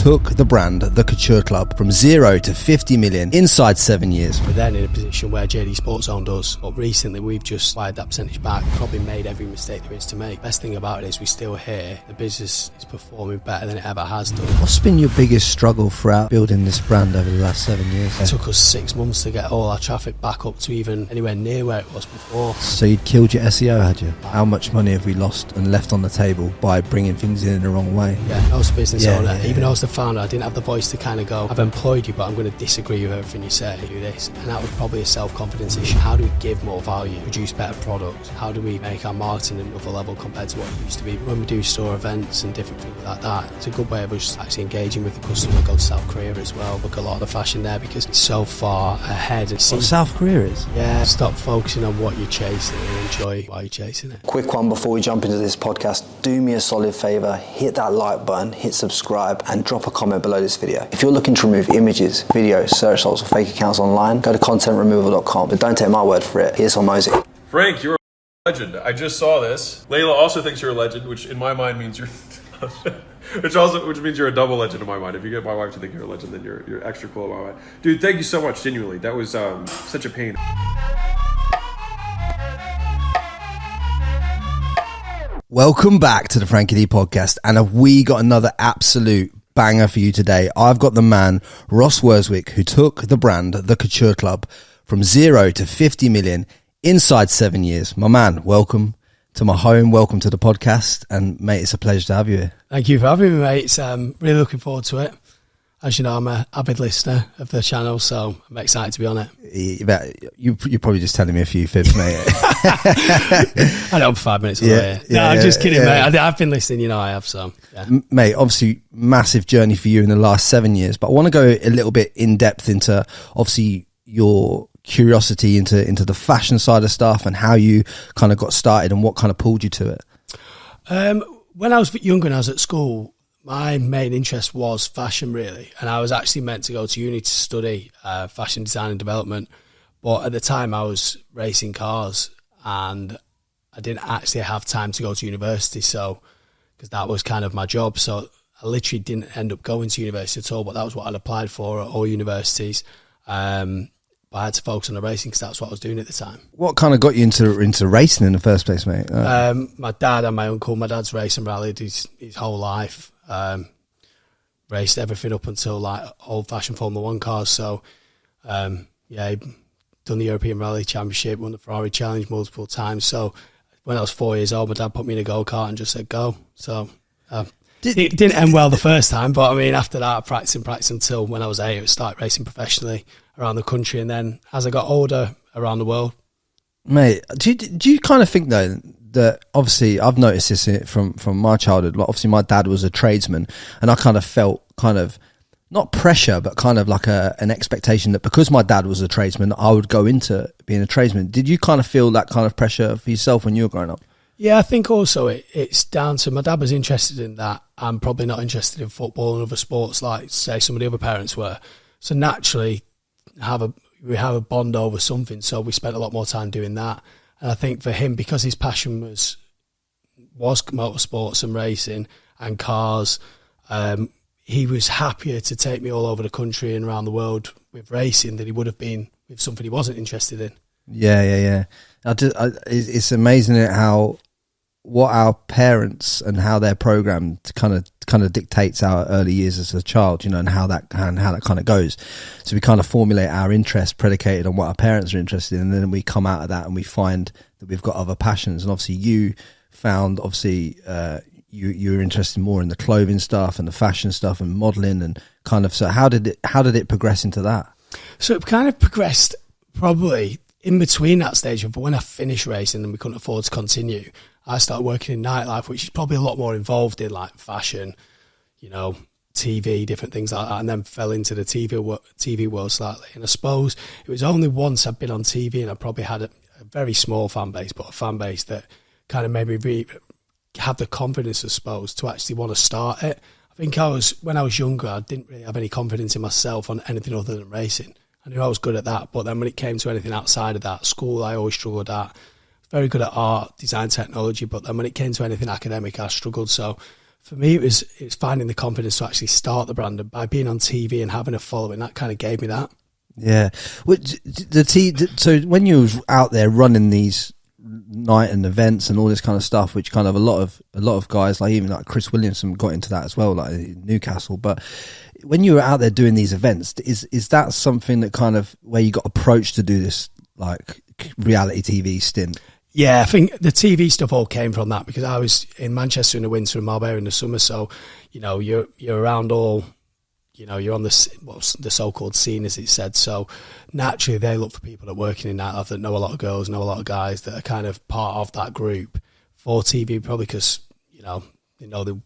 took the brand, the Couture Club, from 0 to 50 million inside 7 years. We're then in a position where JD Sports owned us, but recently we've just slid that percentage back, probably made every mistake there is to make. Best thing about it is we're still here. The business is performing better than it ever has done. What's been your biggest struggle throughout building this brand over the last 7 years? It took us 6 months to get all our traffic back up to even anywhere near where it was before. So you'd killed your SEO, had you? How much money have we lost and left on the table by bringing things in the wrong way? Yeah, I was a business owner. Even though I was the founder, I didn't have the voice to kind of go, I've employed you, but I'm going to disagree with everything you say, do this. And that was probably a self-confidence issue. How do we give more value, produce better products? How do we make our marketing another level compared to what it used to be? When we do store events and different things like that, it's a good way of us actually engaging with the customer. Go to South Korea as well, look a lot of the fashion there because it's so far ahead. What South Korea is? Yeah, stop focusing on what you're chasing and enjoy why you're chasing it. Quick one before we jump into this podcast, do me a solid favour, hit that like button, hit subscribe and drop a comment below this video. If you're looking to remove images, videos, search results or fake accounts online, go to contentremoval.com, but don't take my word for it, here's some music. Frank, you're a legend. I just saw this. Layla also thinks you're a legend, which in my mind means you're which means you're a double legend in my mind. If you get my wife to think you're a legend, then you're extra cool in my mind. Dude, thank you so much, genuinely. That was such a pain. Welcome back to the Frankie D podcast, and have we got another absolute banger for you today. I've got the man, Ross Worswick, who took the brand, the Couture Club, from 0 to 50 million inside 7 years. My man, welcome to my home, welcome to the podcast, and mate, it's a pleasure to have you here. Thank you for having me, mate. It's really looking forward to it. As you know, I'm an avid listener of the channel, so I'm excited to be on it. You're probably just telling me a few fibs, mate. I know I'm 5 minutes away. I'm just kidding, mate. I've been listening, you know I have, so. Yeah. Mate, obviously, massive journey for you in the last 7 years, but I want to go a little bit in depth into, obviously, your curiosity into the fashion side of stuff and how you kind of got started and what kind of pulled you to it. When I was younger and I was at school, my main interest was fashion, really, and I was actually meant to go to uni to study fashion design and development, but at the time I was racing cars and I didn't actually have time to go to university, so because that was kind of my job, so I literally didn't end up going to university at all, but that was what I'd applied for at all universities. But I had to focus on the racing because that's what I was doing at the time. What kind of got you into racing in the first place, mate? My dad and my uncle. My dad's raced and rallied his whole life. Raced everything up until like old-fashioned Formula 1 cars. So, he done the European Rally Championship, won the Ferrari Challenge multiple times. So, when I was 4 years old, my dad put me in a go-kart and just said, go. So, it didn't end well the first time, but I mean, after that, I practiced until when I was 8, I started racing professionally around the country, and then as I got older, around the world. Mate, do you kind of think though that obviously I've noticed this from my childhood, like obviously my dad was a tradesman, and I kind of felt kind of not pressure, but kind of like an expectation that because my dad was a tradesman, I would go into being a tradesman. Did you kind of feel that kind of pressure for yourself when you were growing up? Yeah, I think also it's down to my dad was interested in that. I'm probably not interested in football and other sports like, say, some of the other parents were. So naturally, we have a bond over something. So we spent a lot more time doing that. And I think for him, because his passion was motorsports and racing and cars, he was happier to take me all over the country and around the world with racing than he would have been with something he wasn't interested in. Yeah. It's amazing how what our parents and how they're programmed kind of dictates our early years as a child, you know, and how that kind of goes. So we kind of formulate our interest predicated on what our parents are interested in, and then we come out of that and we find that we've got other passions. And obviously you found you were interested more in the clothing stuff and the fashion stuff and modeling and kind of, so how did it progress into that? So it kind of progressed probably in between that stage of when I finished racing and we couldn't afford to continue. I started working in nightlife, which is probably a lot more involved in like fashion, you know, TV, different things like that, and then fell into the TV world slightly. And I suppose it was only once I'd been on TV and I probably had a very small fan base, but a fan base that kind of made me have the confidence, I suppose, to actually want to start it. I think when I was younger, I didn't really have any confidence in myself on anything other than racing. I knew I was good at that, but then when it came to anything outside of that, school I always struggled at. Very good at art, design, technology, but then when it came to anything academic, I struggled. So For me, it was finding the confidence to actually start the brand, and by being on TV and having a following, that kind of gave me that. Yeah. So when you was out there running these night and events and all this kind of stuff, which kind of a lot of guys, like even like Chris Williamson, got into that as well, like in Newcastle. But when you were out there doing these events, is that something that kind of where you got approached to do this like reality TV stint? Yeah, I think the TV stuff all came from that, because I was in Manchester in the winter and Marbella in the summer. So, you're around all, you're on what's the so-called scene, as it said. So naturally they look for people that are working in nightlife that know a lot of girls, know a lot of guys, that are kind of part of that group for TV, probably because, they know they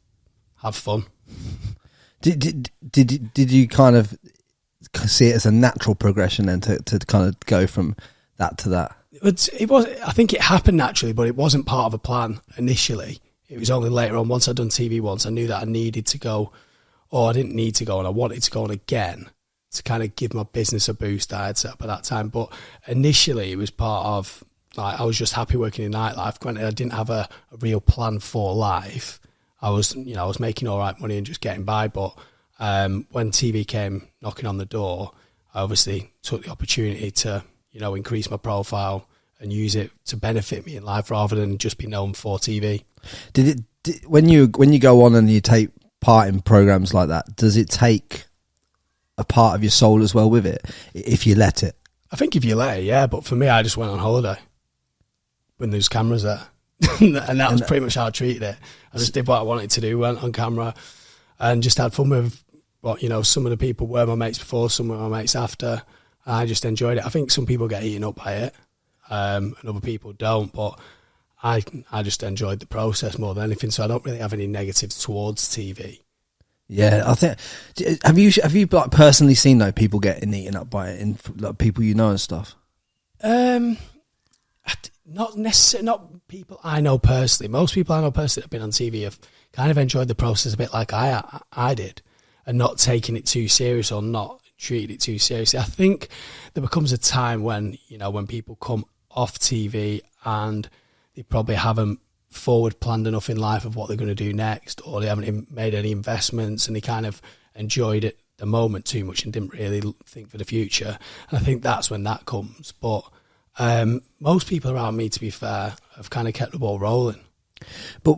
have fun. Did you kind of see it as a natural progression then to kind of go from that to that? It was. I think it happened naturally, but it wasn't part of a plan initially. It was only later on, once I'd done TV once, I knew that I needed to go, or I didn't need to go, and I wanted to go on again to kind of give my business a boost that I had set up at that time. But initially it was part of, like, I was just happy working in nightlife. Granted, I didn't have a real plan for life. I was making all right money and just getting by. But when TV came knocking on the door, I obviously took the opportunity to, increase my profile and use it to benefit me in life rather than just be known for TV. When you go on and you take part in programs like that, does it take a part of your soul as well with it, if you let it? I think if you let it, yeah. But for me, I just went on holiday when there's cameras there. and that was pretty much how I treated it. I just did what I wanted to do, went on camera and just had fun with what, some of the people were my mates before, some were my mates after. I just enjoyed it. I think some people get eaten up by it, and other people don't, but I just enjoyed the process more than anything, so I don't really have any negatives towards TV. Yeah, I think. Have you like personally seen though people getting eaten up by it, in like people and stuff? Not necessarily, not people I know personally. Most people I know personally that have been on TV have kind of enjoyed the process a bit like I did, and not taking it too serious or not treated it too seriously. I think there becomes a time when, when people come off TV and they probably haven't forward planned enough in life of what they're going to do next, or they haven't made any investments and they kind of enjoyed it the moment too much and didn't really think for the future. And I think that's when that comes. But most people around me, to be fair, have kind of kept the ball rolling. But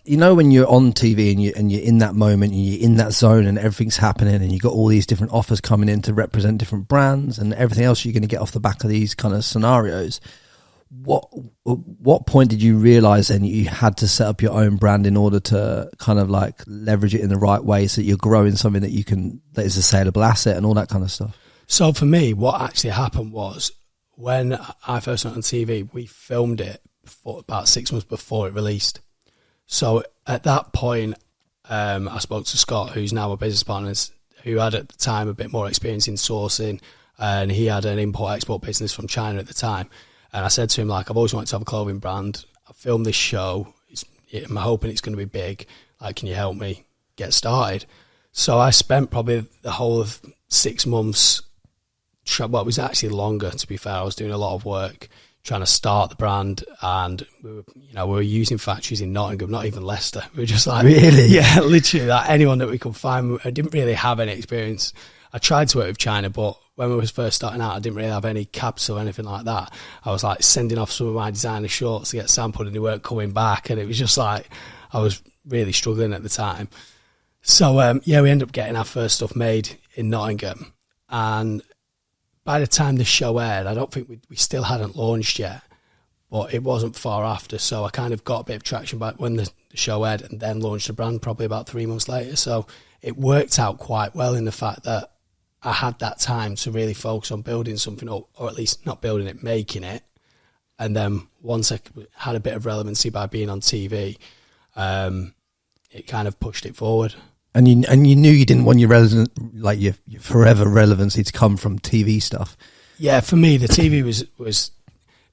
when you're on TV and you're in that moment and you're in that zone and everything's happening and you've got all these different offers coming in to represent different brands and everything else you're going to get off the back of these kind of scenarios, what point did you realise then you had to set up your own brand in order to kind of like leverage it in the right way so that you're growing something that is a saleable asset and all that kind of stuff? So for me, what actually happened was when I first went on TV, we filmed it for about 6 months before it released. So at that point, I spoke to Scott, who's now my business partner, who had at the time a bit more experience in sourcing, and he had an import-export business from China at the time. And I said to him, like, I've always wanted to have a clothing brand. I filmed this show. I'm hoping it's going to be big. Like, can you help me get started? So I spent probably the whole of 6 months, well, it was actually longer, to be fair. I was doing a lot of work trying to start the brand, and we were using factories in Nottingham, not even Leicester. We were just like, really? Yeah, literally, like anyone that we could find. I didn't really have any experience. I tried to work with China, but when we was first starting out, I didn't really have any caps or anything like that. I was like sending off some of my designer shorts to get sampled and they weren't coming back, and it was just like I was really struggling at the time. So we ended up getting our first stuff made in Nottingham, and by the time the show aired, I don't think we still hadn't launched yet, but it wasn't far after. So I kind of got a bit of traction back when the show aired, and then launched the brand probably about 3 months later. So it worked out quite well in the fact that I had that time to really focus on building something up, or at least not building it, making it. And then once I had a bit of relevancy by being on TV, it kind of pushed it forward. And you knew you didn't want your forever relevancy to come from TV stuff. Yeah, for me, the TV was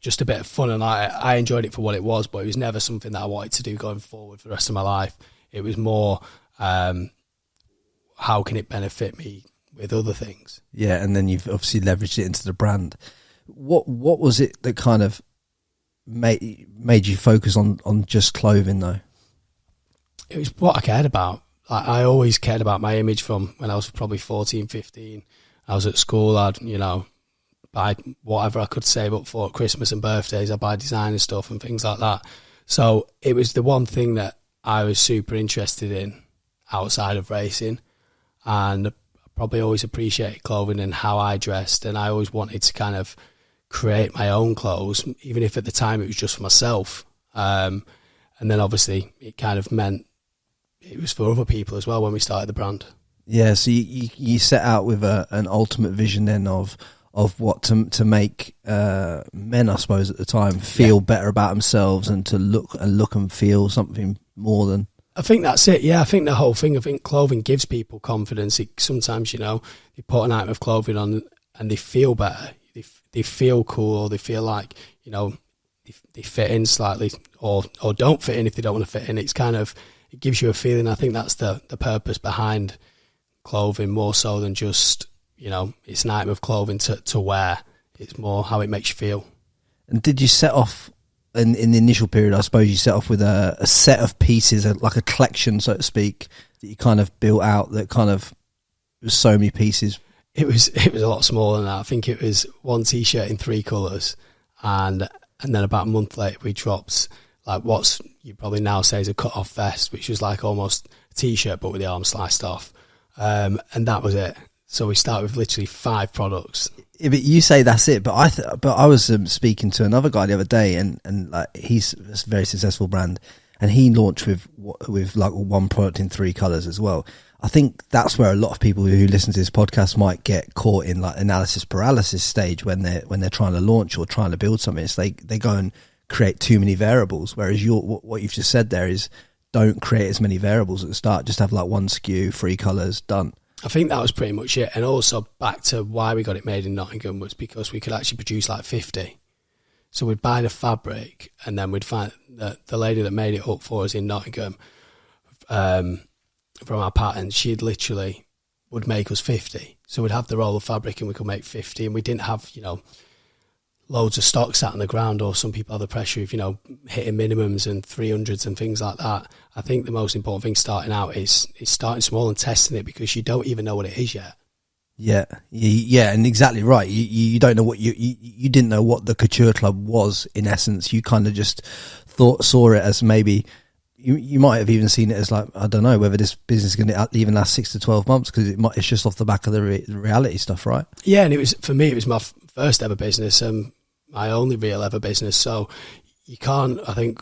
just a bit of fun, and I enjoyed it for what it was, but it was never something that I wanted to do going forward for the rest of my life. It was more, how can it benefit me with other things? Yeah, and then you've obviously leveraged it into the brand. What was it that kind of made you focus on just clothing though? It was what I cared about. Like, I always cared about my image from when I was probably 14, 15. I was at school, I'd, buy whatever I could save up for at Christmas and birthdays. I'd buy designer stuff and things like that. So it was the one thing that I was super interested in outside of racing. And I probably always appreciated clothing and how I dressed. And I always wanted to kind of create my own clothes, even if at the time it was just for myself. And then obviously it kind of meant it was for other people as well when we started the brand. Yeah, so you set out with an ultimate vision then of what to make men, I suppose, at the time feel better about themselves and to look and feel something more than. I think that's it. Yeah, I think the whole thing. I think clothing gives people confidence. Sometimes they put an item of clothing on and they feel better. They feel cool, or they feel like they fit in slightly, or don't fit in if they don't want to fit in. It's kind of, it gives you a feeling. I think that's the purpose behind clothing, more so than just, it's an item of clothing to wear. It's more how it makes you feel. And did you set off in the initial period, I suppose you set off with a set of pieces, like a collection, so to speak, that you kind of built out, that kind of was so many pieces? It was a lot smaller than that. I think it was one T-shirt in 3 colours, and then about a month later we dropped like what's you probably now say is a cut-off vest, which was like almost a T-shirt but with the arm sliced off. And that was it. So we started with literally 5 products. Yeah, but you say that's it, but I was speaking to another guy the other day, and like he's a very successful brand, and he launched with like one product in 3 colours as well. I think that's where a lot of people who listen to this podcast might get caught in like analysis paralysis stage when they're trying to launch or trying to build something. It's they go and create too many variables, whereas what you've just said there is, don't create as many variables at the start. Just have like one SKU, 3 colours, done. I think that was pretty much it. And also back to why we got it made in Nottingham was because we could actually produce like 50. So we'd buy the fabric, and then we'd find that the lady that made it up for us in Nottingham, from our pattern, she'd literally would make us 50. So we'd have the roll of fabric and we could make 50, and we didn't have, loads of stock sat on the ground, or some people have the pressure of, hitting minimums and 300s and things like that. I think the most important thing starting out is starting small and testing it, because you don't even know what it is yet. Yeah, and exactly right. You don't know what you didn't know what the Couture Club was in essence. You kind of just saw it as maybe you might have even seen it as like, I don't know whether this business is going to even last 6 to 12 months, because it's just off the back of the reality stuff, right? Yeah, and for me it was my first ever business and my only real ever business. So you can't, I think,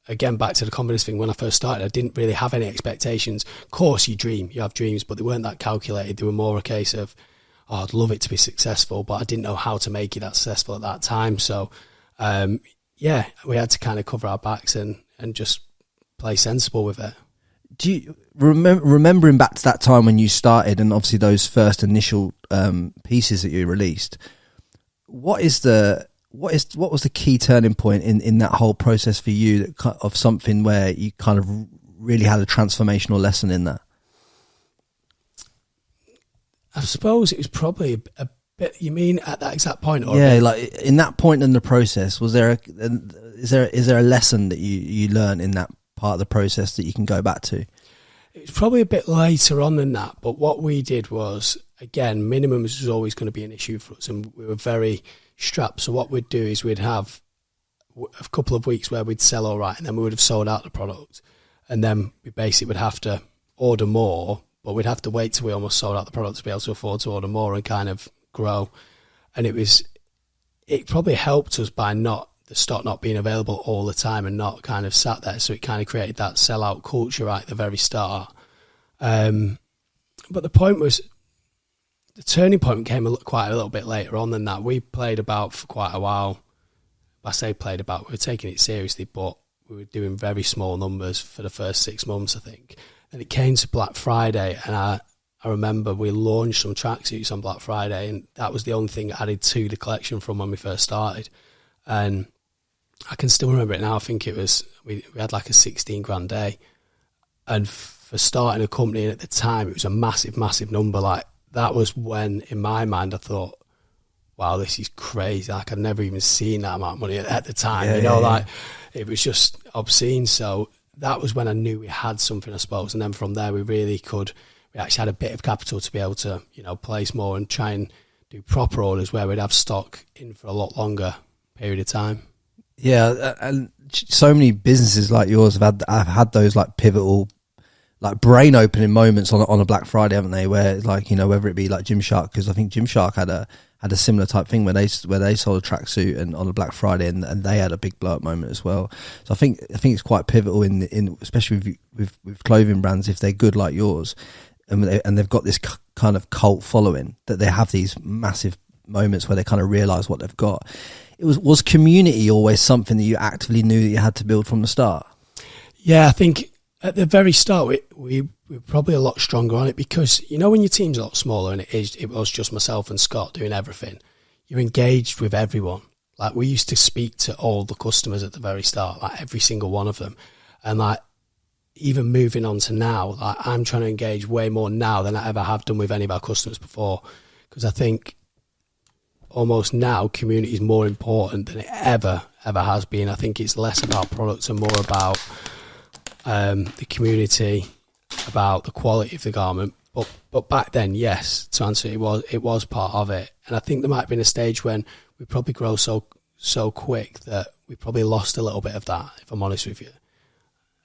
again, back to the confidence thing, when I first started, I didn't really have any expectations. Of course, you have dreams, but they weren't that calculated. They were more a case of, I'd love it to be successful, but I didn't know how to make it that successful at that time. So, we had to kind of cover our backs and just play sensible with it. Do you remembering back to that time when you started, and obviously those first initial pieces that you released, what was the key turning point in that whole process for you, of something where you kind of really had a transformational lesson in that? I suppose it was probably a bit. You mean at that exact point? Or yeah, like in that point in the process, is there a lesson that you learned in that part of the process that you can go back to? It's probably a bit later on than that, but what we did was, again, minimums was always going to be an issue for us, and we were very strapped. So what we'd do is we'd have a couple of weeks where we'd sell all right, and then we would have sold out the product, and then we basically would have to order more, but we'd have to wait till we almost sold out the product to be able to afford to order more and kind of grow. And it probably helped us by the stock not being available all the time and not kind of sat there. So it kind of created that sellout culture right at the very start. But the point was, the turning point came quite a little bit later on than that. We played about for quite a while. I say played about, we were taking it seriously, but we were doing very small numbers for the first 6 months, I think. And it came to Black Friday, and I remember we launched some tracksuits on Black Friday, and that was the only thing added to the collection from when we first started. And I can still remember it now. I think it was, we had like a 16 grand day. And for starting a company at the time, it was a massive, massive number. Like, that was when, in my mind, I thought, wow, this is crazy. Like, I'd never even seen that amount of money at the time. Like, it was just obscene. So that was when I knew we had something, I suppose. And then from there, we actually had a bit of capital to be able to, place more and try and do proper orders where we'd have stock in for a lot longer period of time. Yeah, and so many businesses like yours have had those like pivotal, like brain opening moments on a Black Friday, haven't they? Where like, whether it be like Gymshark, because I think Gymshark had a similar type thing where they sold a tracksuit and on a Black Friday and they had a big blow up moment as well. So I think it's quite pivotal in especially with clothing brands, if they're good like yours, and they've got this kind of cult following, that they have these massive moments where they kind of realize what they've got. Was community always something that you actively knew that you had to build from the start? Yeah, I think at the very start we were probably a lot stronger on it, because when your team's a lot smaller and it was just myself and Scott doing everything, you're engaged with everyone. Like, we used to speak to all the customers at the very start, like every single one of them, and like even moving on to now, like I'm trying to engage way more now than I ever have done with any of our customers before, because I think almost now community is more important than it ever has been. I think it's less about products and more about the community, about the quality of the garment. But back then, yes, to answer it was part of it. And I think there might have been a stage when we probably grow so quick that we probably lost a little bit of that, if I'm honest with you.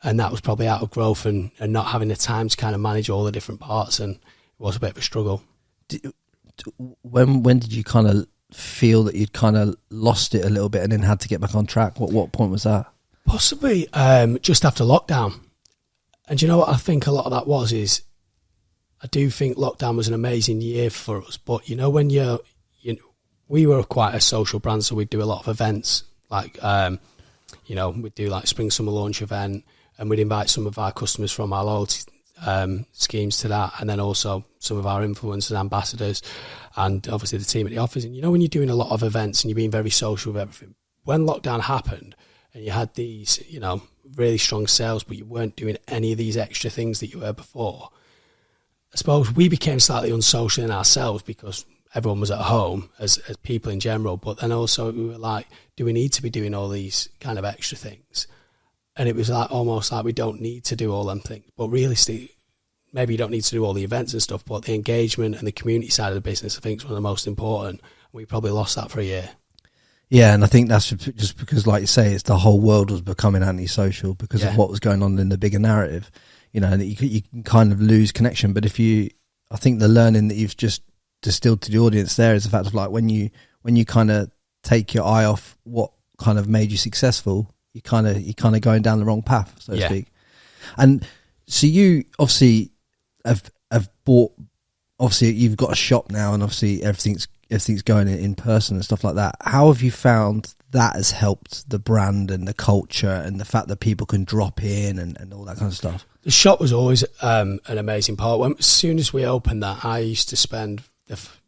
And that was probably out of growth and not having the time to kind of manage all the different parts, and it was a bit of a struggle. When did you kind of feel that you'd kind of lost it a little bit and then had to get back on track? What point was that? Possibly just after lockdown. And you know what I think a lot of that is I do think lockdown was an amazing year for us, but when we were quite a social brand, so we'd do a lot of events, like we'd do like spring summer launch event, and we'd invite some of our customers from our loyalty schemes to that, and then also some of our influencers, ambassadors, and obviously the team at the office. And when you're doing a lot of events and you're being very social with everything, when lockdown happened and you had these really strong sales, but you weren't doing any of these extra things that you were before, I suppose we became slightly unsocial in ourselves, because everyone was at home as people in general, but then also we were like, do we need to be doing all these kind of extra things? And it was like almost like we don't need to do all them things. But realistically, maybe you don't need to do all the events and stuff, but the engagement and the community side of the business, I think, is one of the most important. We probably lost that for a year. Yeah, and I think that's just because, like you say, it's the whole world was becoming antisocial because of what was going on in the bigger narrative. And you can kind of lose connection. But I think the learning that you've just distilled to the audience there is the fact of like when you kind of take your eye off what kind of made you successful, you kind of going down the wrong path, so to speak. And so you obviously have bought. Obviously, you've got a shop now, and obviously everything's going in person and stuff like that. How have you found that has helped the brand and the culture and the fact that people can drop in and all that kind of stuff? The shop was always an amazing part. As soon as we opened that, I used to spend.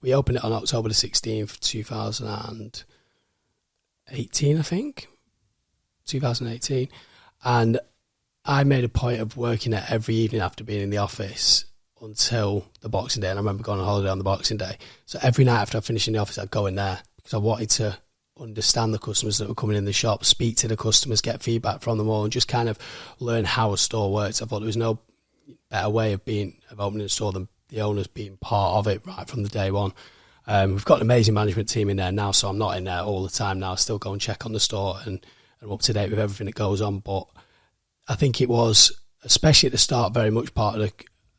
We opened it on October the 16th, 2018, I think. 2018. And I made a point of working it every evening after being in the office until the Boxing Day. And I remember going on holiday on the Boxing Day. So every night after I finished in the office, I'd go in there because I wanted to understand the customers that were coming in the shop, speak to the customers, get feedback from them all, and just kind of learn how a store works. I thought there was no better way of opening a store than the owners being part of it right from the day one. We've got an amazing management team in there now, so I'm not in there all the time now. I still go and check on the store and I'm up to date with everything that goes on. But I think it was, especially at the start, very much part of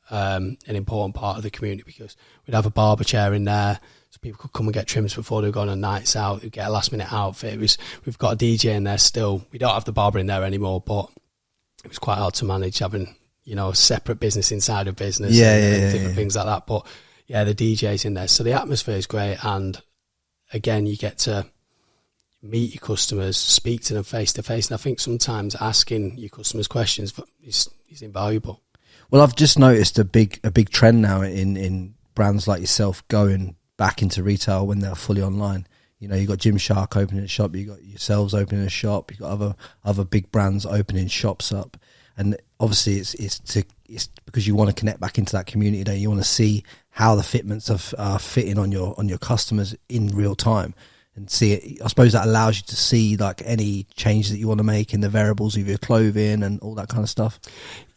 an important part of the community, because we'd have a barber chair in there so people could come and get trims before they were going on nights out. They'd get a last minute outfit. We've got a DJ in there still. We don't have the barber in there anymore, but it was quite hard to manage having a separate business inside a business and different things like that. But yeah, the DJ's in there. So the atmosphere is great. And again, you get to meet your customers, speak to them face to face. And I think sometimes asking your customers questions is invaluable. Well, I've just noticed a big trend now in brands like yourself going back into retail when they're fully online. You've got Gymshark opening a shop, you've got yourselves opening a shop, you've got other big brands opening shops up. And obviously it's because you want to connect back into that community there. You want to see how the fitments are fitting on your customers in real time. see it. I suppose that allows you to see like any changes that you want to make in the variables of your clothing and all that kind of stuff.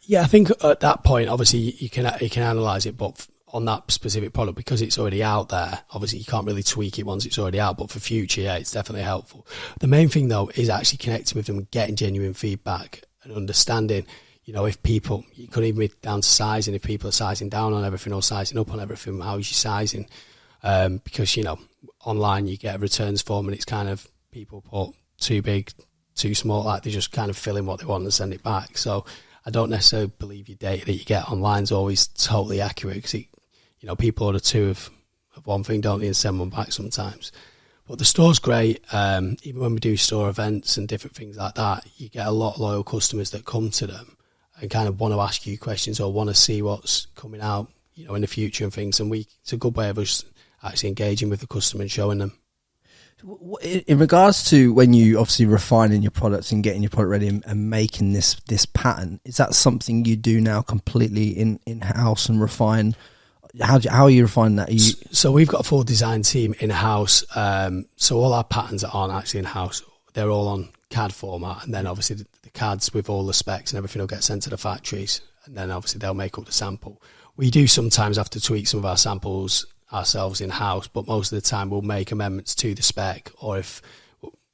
Yeah, I think at that point, obviously you can analyze it, but on that specific product, because it's already out there, obviously you can't really tweak it once it's already out. But for future, yeah, it's definitely helpful. The main thing though is actually connecting with them, getting genuine feedback and understanding. You know, if people, you could even be down to sizing, if people are sizing down on everything or sizing up on everything, how is your sizing? Because, you know, online you get a returns form and it's kind of people put too big, too small, like they just kind of fill in what they want and send it back. So I don't necessarily believe your data that you get online is always totally accurate, because, you know, people order two of one thing, don't they, and send one back sometimes. But the store's great. Even when we do store events and different things like that, you get a lot of loyal customers that come to them and kind of want to ask you questions or want to see what's coming out, you know, in the future and things. And it's a good way of us actually engaging with the customer and showing them. In regards to when you obviously refining your products and getting your product ready and making this pattern, is that something you do now completely in house and refine? How are you refining that? So we've got a full design team in house. So all our patterns aren't actually in house; they're all on CAD format, and then obviously the CADs with all the specs and everything will get sent to the factories, and then obviously they'll make up the sample. We do sometimes have to tweak some of our samples ourselves in house, but most of the time we'll make amendments to the spec. Or if,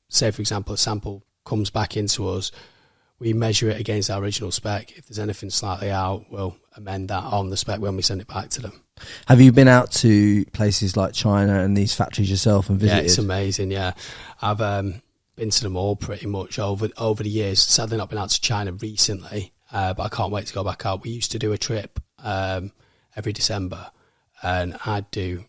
say for example, a sample comes back into us, we measure it against our original spec. If there's anything slightly out, we'll amend that on the spec when we send it back to them. Have you been out to places like China and these factories yourself and visited? Yeah, it's amazing. Yeah, I've been to them all pretty much over the years. Sadly not been out to China recently, but I can't wait to go back out. We used to do a trip every December, and I'd do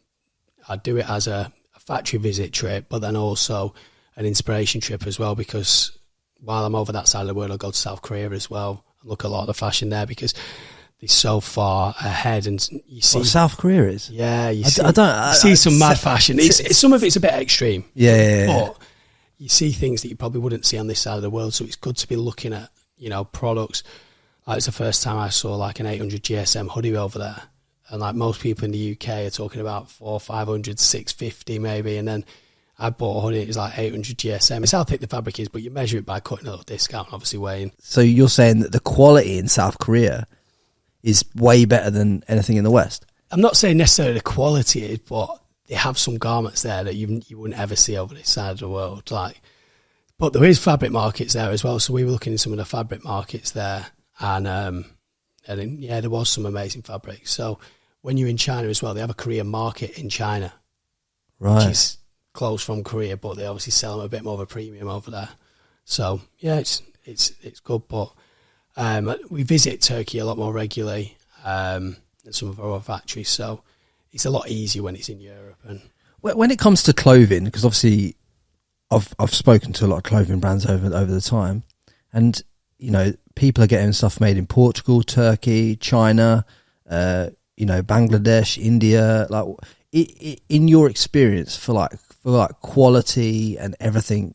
it as a factory visit trip, but then also an inspiration trip as well, because while I'm over that side of the world, I'll go to South Korea as well and look at a lot of the fashion there, because they're so far ahead. And you see what South Korea is. Yeah, you see some mad fashion. Some of it's a bit extreme. Yeah. But you see things that you probably wouldn't see on this side of the world. So it's good to be looking at, you know, products. Like, it's the first time I saw like an 800 GSM hoodie over there. And like most people in the UK are talking about 400, 500, 650 maybe. And then I bought a hoodie, it was like 800 GSM. It's how thick the fabric is, but you measure it by cutting a little discount, obviously weighing. So you're saying that the quality in South Korea is way better than anything in the West? I'm not saying necessarily the quality is, but they have some garments there that you wouldn't ever see over this side of the world. But there is fabric markets there as well. So we were looking in some of the fabric markets there, and there was some amazing fabrics. So when you're in China as well, they have a Korean market in China, right, which is clothes from Korea, but they obviously sell them a bit more of a premium over there. So yeah, it's good. But we visit Turkey a lot more regularly than some of our other factories, so it's a lot easier when it's in Europe. And when it comes to clothing, because obviously I've spoken to a lot of clothing brands over the time, and you know, people are getting stuff made in Portugal, Turkey, China, Bangladesh, India. Like, in your experience, for quality and everything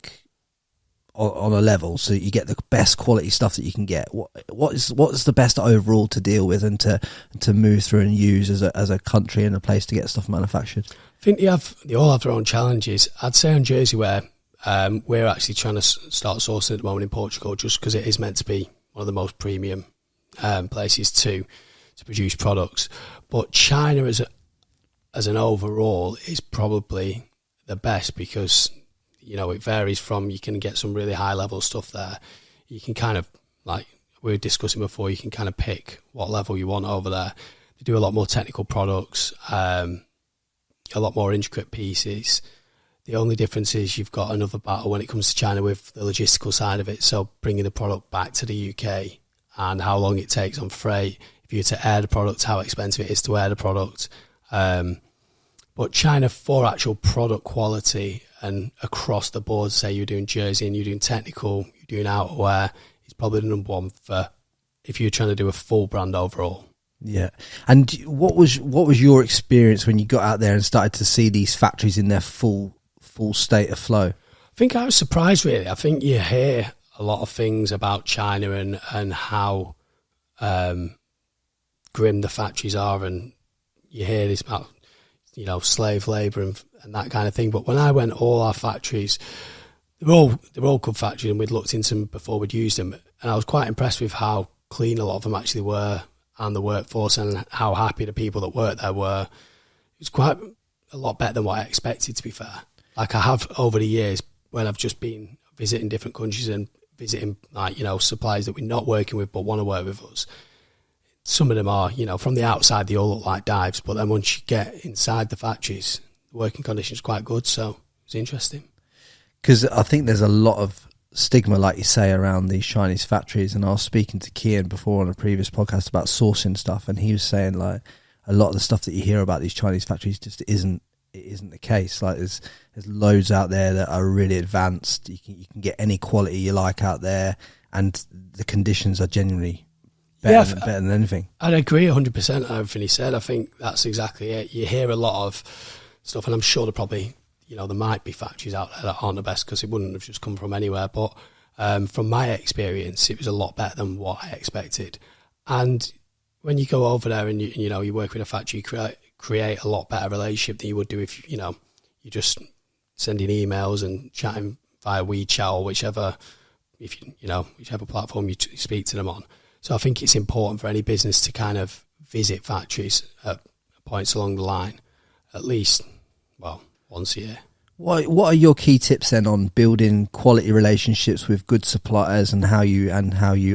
on a level, so you get the best quality stuff that you can get, what is the best overall to deal with and to move through and use as a country and a place to get stuff manufactured? I think they all have their own challenges. I'd say on jersey wear, we're actually trying to start sourcing at the moment in Portugal, just because it is meant to be one of the most premium places to produce products. But China as an overall is probably the best, because you know, it varies from, you can get some really high level stuff there. You can kind of, like we were discussing before, you can kind of pick what level you want over there. They do a lot more technical products, a lot more intricate pieces. The only difference is you've got another battle when it comes to China with the logistical side of it. So bringing the product back to the UK and how long it takes on freight. If you were to air the product, how expensive it is to air the product. But China, for actual product quality and across the board, say you're doing jersey and you're doing technical, you're doing outerwear, it's probably the number one for if you're trying to do a full brand overall. Yeah. And what was your experience when you got out there and started to see these factories in their full state of flow? I think I was surprised, really. I think you hear a lot of things about China and how grim the factories are, and you hear this about, slave labour and that kind of thing. But when I went, all our factories, they're all good factories, and we'd looked into them before we'd used them, and I was quite impressed with how clean a lot of them actually were, and the workforce, and how happy the people that worked there were. It was quite a lot better than what I expected, to be fair. Like I have over the years when I've just been visiting different countries and visiting suppliers that we're not working with but want to work with us. Some of them are, from the outside they all look like dives, but then once you get inside the factories, the working conditions are quite good, so it's interesting. Because I think there's a lot of stigma, like you say, around these Chinese factories, and I was speaking to Kian before on a previous podcast about sourcing stuff, and he was saying like a lot of the stuff that you hear about these Chinese factories just isn't the case. Like there's loads out there that are really advanced. You can get any quality you like out there, and the conditions are genuinely better than anything. I'd agree 100% on everything he said. I think that's exactly it. You hear a lot of stuff, and I'm sure there probably, there might be factories out there that aren't the best because it wouldn't have just come from anywhere. But from my experience, it was a lot better than what I expected. And when you go over there and you work with a factory, you create a lot better relationship than you would do if you're just sending emails and chatting via WeChat or whichever platform you speak to them on. So I think it's important for any business to kind of visit factories at points along the line, at least, once a year. What are your key tips then on building quality relationships with good suppliers, and how you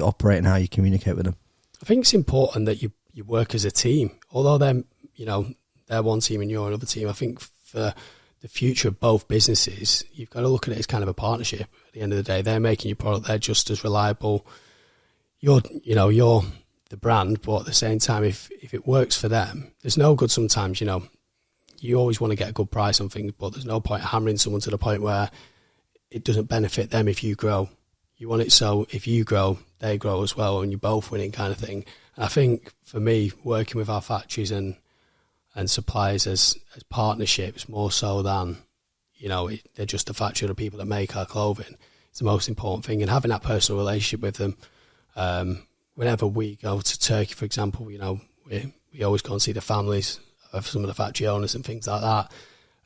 operate and how you communicate with them? I think it's important that you work as a team. Although they're one team and you're another team, I think for the future of both businesses, you've got to look at it as kind of a partnership. At the end of the day, they're making your product, they're just as reliable. You're the brand, but at the same time, if it works for them, there's no good sometimes, you always want to get a good price on things, but there's no point hammering someone to the point where it doesn't benefit them if you grow. You want it so if you grow, they grow as well, and you're both winning kind of thing. And I think for me, working with our factories and suppliers as partnerships more so than, they're just a factory of the people that make our clothing. It's the most important thing. And having that personal relationship with them, whenever we go to Turkey, for example, we always go and see the families of some of the factory owners and things like that.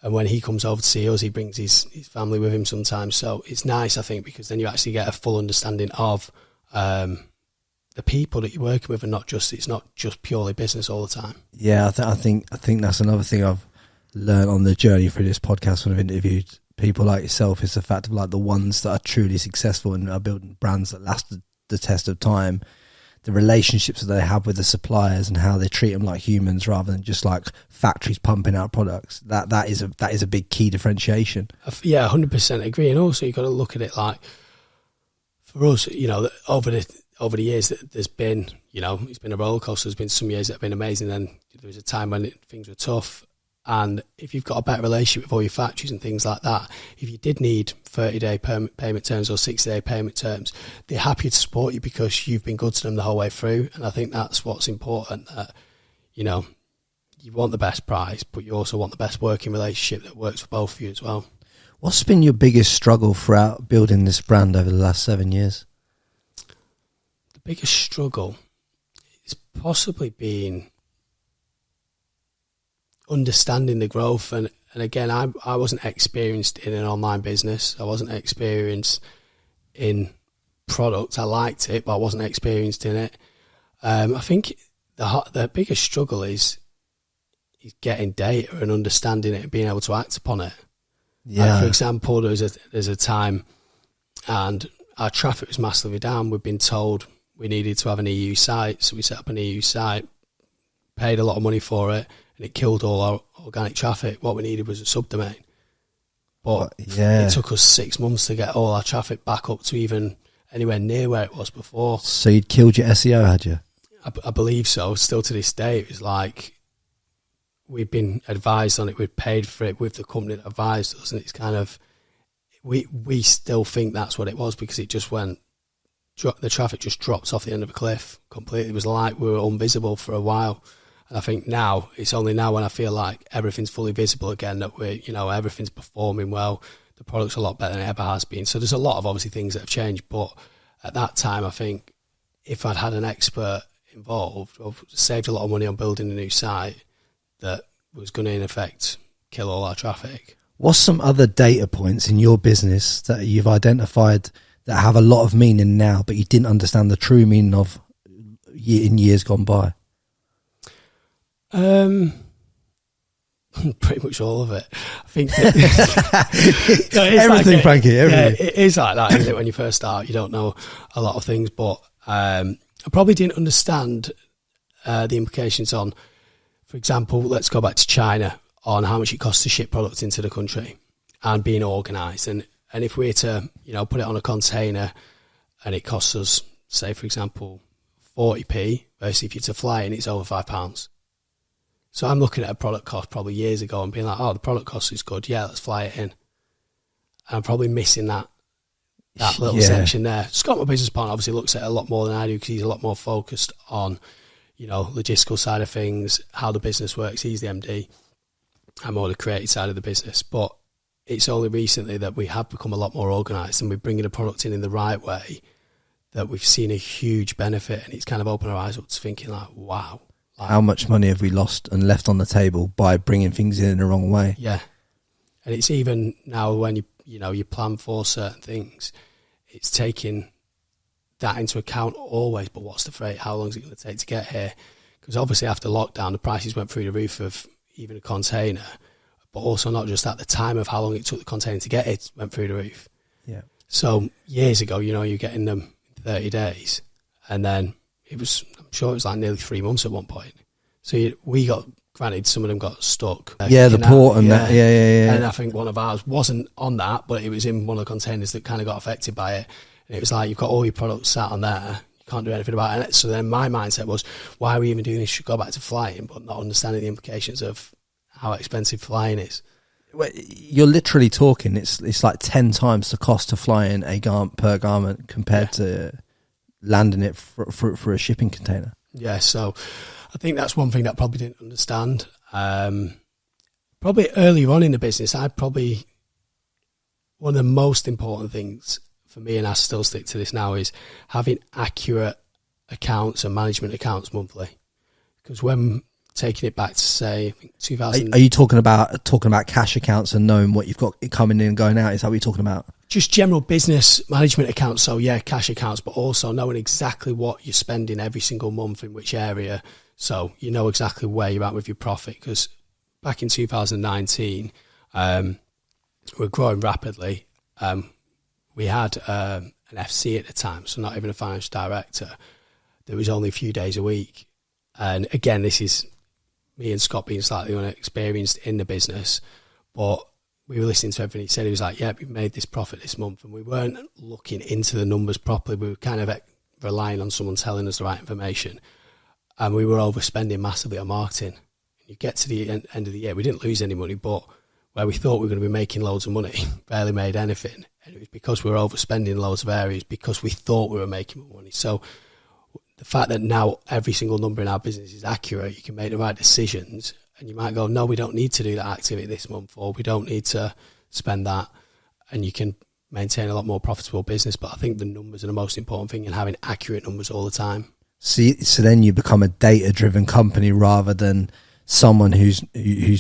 And when he comes over to see us, he brings his family with him sometimes. So it's nice, I think, because then you actually get a full understanding of the people that you're working with, and it's not just purely business all the time. Yeah, I think that's another thing I've learned on the journey through this podcast when I've interviewed people like yourself, is the fact of like the ones that are truly successful and are building brands that last the test of time, the relationships that they have with the suppliers and how they treat them like humans rather than just like factories pumping out products. That is a big key differentiation. Yeah, 100% agree. And also you've got to look at it like, for us, over the years there's been, it's been a roller coaster. There's been some years that have been amazing, then there was a time when things were tough. And if you've got a better relationship with all your factories and things like that, if you did need 30-day payment terms or 60-day payment terms, they're happy to support you because you've been good to them the whole way through. And I think that's what's important, that, you want the best price, but you also want the best working relationship that works for both of you as well. What's been your biggest struggle throughout building this brand over the last 7 years? The biggest struggle is possibly been understanding the growth, and again, I wasn't experienced in an online business. I wasn't experienced in product. I liked it, but I wasn't experienced in it. I think the biggest struggle is getting data and understanding it and being able to act upon it. Yeah. Like for example, there's a time, and our traffic was massively down. We've been told we needed to have an EU site, so we set up an EU site, paid a lot of money for it, and it killed all our organic traffic. What we needed was a subdomain. But it took us 6 months to get all our traffic back up to even anywhere near where it was before. So you'd killed your SEO, had you? I believe so. Still to this day, it was like we've been advised on it. We've paid for it with the company that advised us. And it's kind of, we still think that's what it was, because it just went, the traffic just dropped off the end of a cliff completely. It was like we were invisible for a while. And I think now, it's only now when I feel like everything's fully visible again that everything's performing well. The product's a lot better than it ever has been. So there's a lot of obviously things that have changed. But at that time, I think if I'd had an expert involved, I've saved a lot of money on building a new site that was going to, in effect, kill all our traffic. What's some other data points in your business that you've identified that have a lot of meaning now, but you didn't understand the true meaning of in years gone by? Pretty much all of it. I think that, everything, like, Frankie, everything. Yeah, it is like that, isn't it? When you first start, you don't know a lot of things, but I probably didn't understand the implications on, for example, let's go back to China, on how much it costs to ship products into the country and being organised. And if we were to, put it on a container and it costs us, say, for example, 40p, versus if you're to fly in, it's over £5. So I'm looking at a product cost probably years ago and being like, oh, the product cost is good. Yeah, let's fly it in. And I'm probably missing that little section there. Scott, my business partner, obviously looks at it a lot more than I do because he's a lot more focused on, logistical side of things, how the business works. He's the MD. I'm more the creative side of the business. But it's only recently that we have become a lot more organised and we're bringing the product in the right way that we've seen a huge benefit, and it's kind of opened our eyes up to thinking like, wow. How much money have we lost and left on the table by bringing things in the wrong way? Yeah. And it's even now when you plan for certain things, it's taking that into account always, but what's the freight? How long is it going to take to get here? Because obviously after lockdown, the prices went through the roof of even a container, but also not just at the time of how long it took the container to get it went through the roof. Yeah. So years ago, you're getting them in 30 days, and then I'm sure it was like nearly 3 months at one point. So we got, granted, some of them got stuck. The port and that. Yeah. And I think one of ours wasn't on that, but it was in one of the containers that kind of got affected by it. And it was like, you've got all your products sat on there. You can't do anything about it. So then my mindset was, why are we even doing this? Should go back to flying, but not understanding the implications of how expensive flying is. Well, you're literally talking, it's like 10 times the cost to fly in per garment compared to landing it for a shipping container. Yeah, so I think that's one thing that I probably didn't understand. Probably earlier on in the business, one of the most important things for me, and I still stick to this now, is having accurate accounts and management accounts monthly. Because when taking it back to, say, I think 2000... Are you talking about cash accounts and knowing what you've got coming in and going out? Is that what you're talking about? Just general business management accounts. So yeah, cash accounts, but also knowing exactly what you're spending every single month in which area. So you know exactly where you're at with your profit. Because back in 2019, we're growing rapidly. We had an FC at the time, so not even a financial director. There was only a few days a week. And again, this is me and Scott being slightly unexperienced in the business, but we were listening to everything he said. He was like, yeah, we made this profit this month, and we weren't looking into the numbers properly. We were kind of relying on someone telling us the right information, and we were overspending massively on marketing. You get to the end of the year, we didn't lose any money, but where we thought we were going to be making loads of money, barely made anything. And it was because we were overspending in loads of areas because we thought we were making more money. So the fact that now every single number in our business is accurate, you can make the right decisions, and you might go, no, we don't need to do that activity this month, or we don't need to spend that, and you can maintain a lot more profitable business. But I think the numbers are the most important thing, and having accurate numbers all the time. So then you become a data-driven company rather than someone who's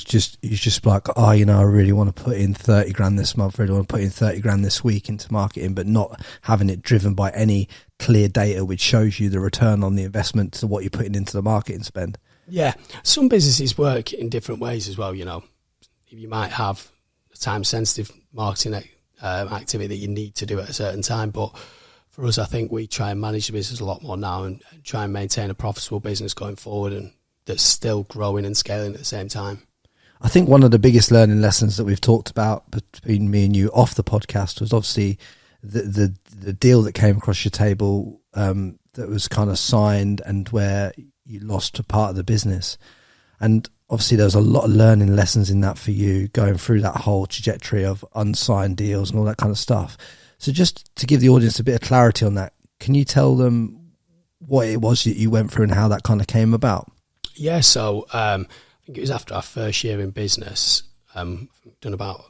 just like, oh, I really want to put in 30 grand this month, really want to put in 30 grand this week into marketing, but not having it driven by any clear data which shows you the return on the investment to what you're putting into the marketing spend. Yeah, some businesses work in different ways as well. You might have a time-sensitive marketing activity that you need to do at a certain time, but for us, I think we try and manage the business a lot more now and try and maintain a profitable business going forward, and that's still growing and scaling at the same time. I think one of the biggest learning lessons that we've talked about between me and you off the podcast was obviously the deal that came across your table that was kind of signed and where you lost a part of the business. And obviously there was a lot of learning lessons in that for you, going through that whole trajectory of unsigned deals and all that kind of stuff. So just to give the audience a bit of clarity on that, can you tell them what it was that you went through and how that kind of came about? Yeah, so I think it was after our first year in business. Done about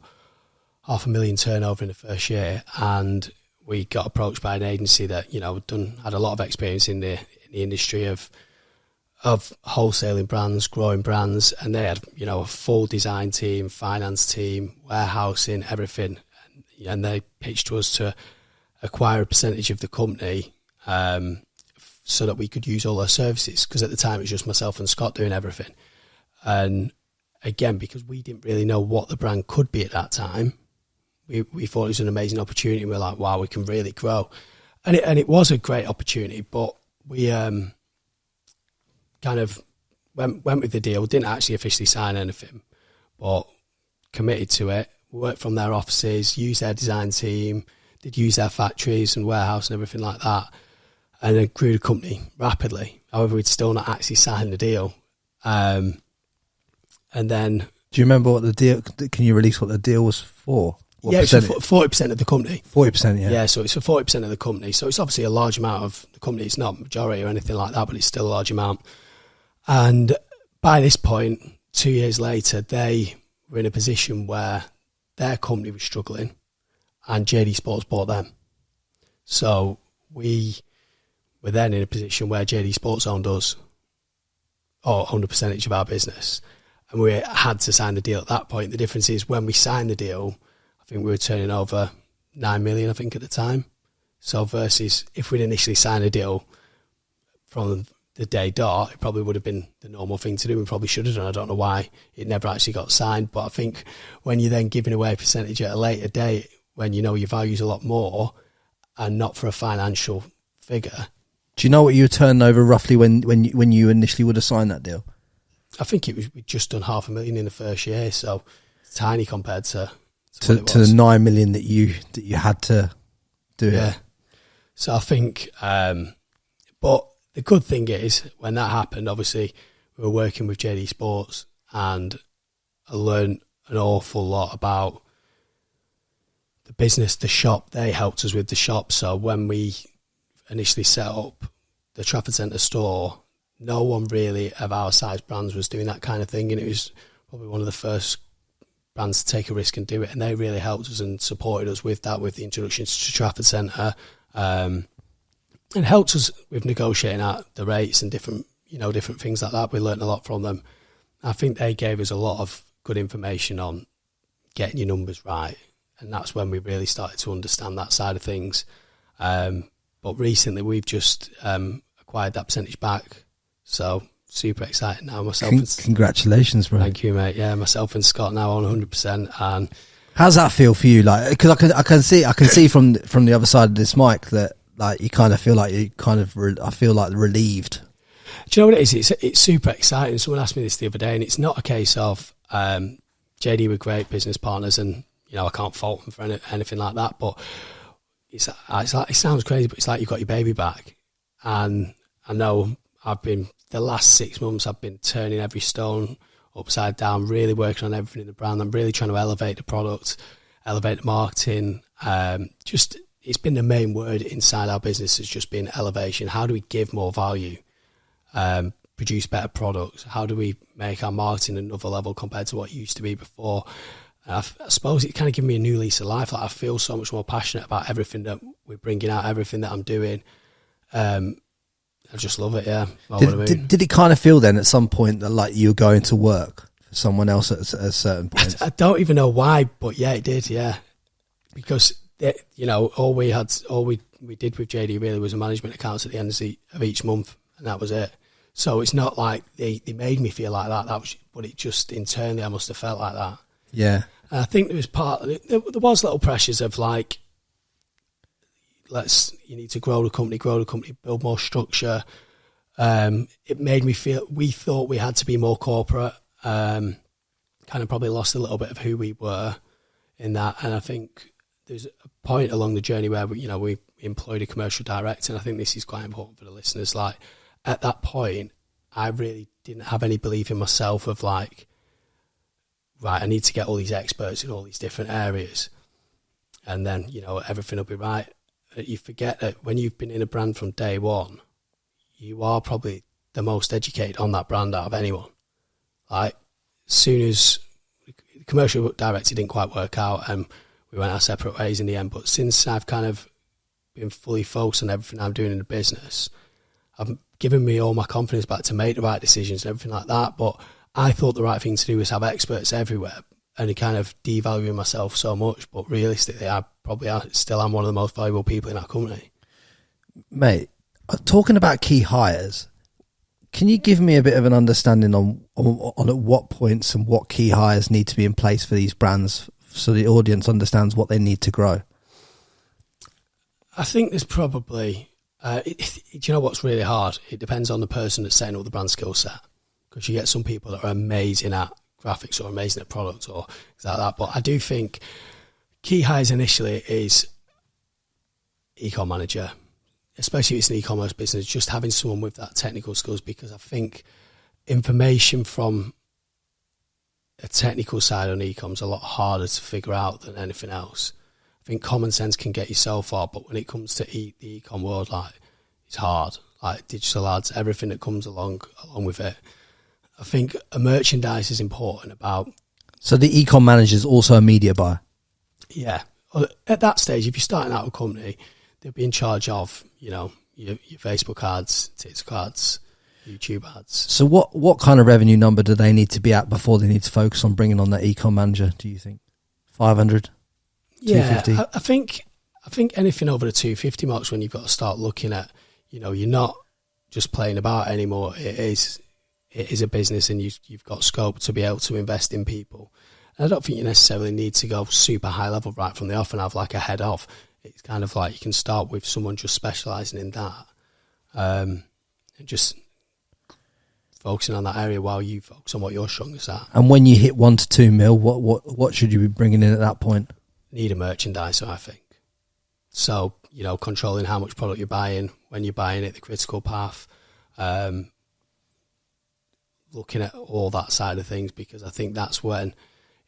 $500,000 turnover in the first year, and we got approached by an agency that had a lot of experience in the industry of of wholesaling brands, growing brands, and they had, you know, a full design team, finance team, warehousing, everything. And they pitched to us to acquire a percentage of the company so that we could use all their services, because at the time it was just myself and Scott doing everything. And again, because we didn't really know what the brand could be at that time, we thought it was an amazing opportunity. We were like, wow, we can really grow. And it was a great opportunity, but we kind of went with the deal, didn't actually officially sign anything, but committed to it. We worked from their offices, used their design team, did use their factories and warehouse and everything like that, and then grew the company rapidly. However, we'd still not actually signed the deal. And then... Do you remember what the deal... Can you release what the deal was for? What it's for 40% of the company. 40%, yeah. Yeah, so it's for 40% of the company. So it's obviously a large amount of the company. It's not majority or anything like that, but it's still a large amount. And by this point, 2 years later, they were in a position where their company was struggling and JD Sports bought them. So we were then in a position where JD Sports owned us, or owned a percentage of our business. And we had to sign the deal at that point. The difference is when we signed the deal, I think we were turning over 9 million, I think, at the time. So versus if we'd initially signed a deal from the day dot, it probably would have been the normal thing to do. We probably should have done. I don't know why it never actually got signed. But I think when you're then giving away a percentage at a later date, when you know your value's a lot more and not for a financial figure. Do you know what you were turning over roughly when you initially would have signed that deal? I think we'd just done 500,000 in the first year, so it's tiny compared to the 9 million that you had to do. Yeah. So I think, but the good thing is when that happened, obviously we were working with JD Sports, and I learned an awful lot about the business, the shop. They helped us with the shop. So when we initially set up the Trafford Centre store, no one really of our size brands was doing that kind of thing, and it was probably one of the first brands to take a risk and do it, and they really helped us and supported us with that, with the introductions to Trafford Centre, and helped us with negotiating out the rates and different things like that. We learned a lot from them. I think they gave us a lot of good information on getting your numbers right, and that's when we really started to understand that side of things. But recently we've just acquired that percentage back, so super excited now. Congratulations, bro. Thank you, mate. Yeah, myself and Scott now on 100%. And how's that feel for you? Like, because I can see from the other side of this mic that like you kind of feel like I feel like relieved. Do you know what it is? It's super exciting. Someone asked me this the other day, and it's not a case of JD were great business partners, and I can't fault them for anything like that. But it's like, it sounds crazy, but it's like you've got your baby back. And I know the last 6 months I've been turning every stone upside down, really working on everything in the brand. I'm really trying to elevate the product, elevate the marketing. It's been the main word inside our business, has just been elevation. How do we give more value, produce better products? How do we make our marketing another level compared to what it used to be before? I suppose it kind of given me a new lease of life. Like, I feel so much more passionate about everything that we're bringing out, everything that I'm doing. I just love it, yeah. Did it kind of feel then at some point that like you were going to work for someone else at a certain point? I don't even know why, but yeah, it did, yeah. Because all we did with JD really was a management accounts at the end of each month, and that was it. So it's not like they made me feel like that. But it just internally I must have felt like that. Yeah. And I think there was little pressures of like, you need to grow the company, build more structure. It made me feel, we thought we had to be more corporate, kind of probably lost a little bit of who we were in that. And I think there's a point along the journey where we employed a commercial director, and I think this is quite important for the listeners. Like, at that point, I really didn't have any belief in myself of like, right, I need to get all these experts in all these different areas, and then everything will be right. You forget that when you've been in a brand from day one, you are probably the most educated on that brand out of anyone. Like, as soon as the commercial director didn't quite work out and we went our separate ways in the end, but since I've kind of been fully focused on everything I'm doing in the business, have given me all my confidence back to make the right decisions and everything like that. But I thought the right thing to do was have experts everywhere, and it kind of devaluing myself so much. But realistically, I probably still am one of the most valuable people in our company. Mate, talking about key hires, can you give me a bit of an understanding on at what points and what key hires need to be in place for these brands so the audience understands what they need to grow? I think there's probably, do you know what's really hard? It depends on the person that's setting up the brand skill set, because you get some people that are amazing at graphics or amazing at product or things like that. But I do think key hires initially is e-com manager, especially if it's an e-commerce business, just having someone with that technical skills, because I think information from a technical side on e-com is a lot harder to figure out than anything else. I think common sense can get you so far, but when it comes to the e-com world, like, it's hard. Like digital ads, everything that comes along with it. I think a merchandise is important about. So the e-com manager is also a media buyer? Yeah. At that stage, if you're starting out a company, they'll be in charge of, your Facebook ads, TikTok ads, YouTube ads. So what kind of revenue number do they need to be at before they need to focus on bringing on that e-com manager, do you think? 500? Yeah, 250? I think anything over the 250 marks when you've got to start looking at, you're not just playing about anymore. It is a business, and you've got scope to be able to invest in people. And I don't think you necessarily need to go super high level right from the off and have like a head off. It's kind of like you can start with someone just specialising in that, and just focusing on that area while you focus on what you're strongest at. And when you hit 1 to 2 mil, what should you be bringing in at that point? Need a merchandiser, I think. So, controlling how much product you're buying, when you're buying it, the critical path, looking at all that side of things, because I think that's when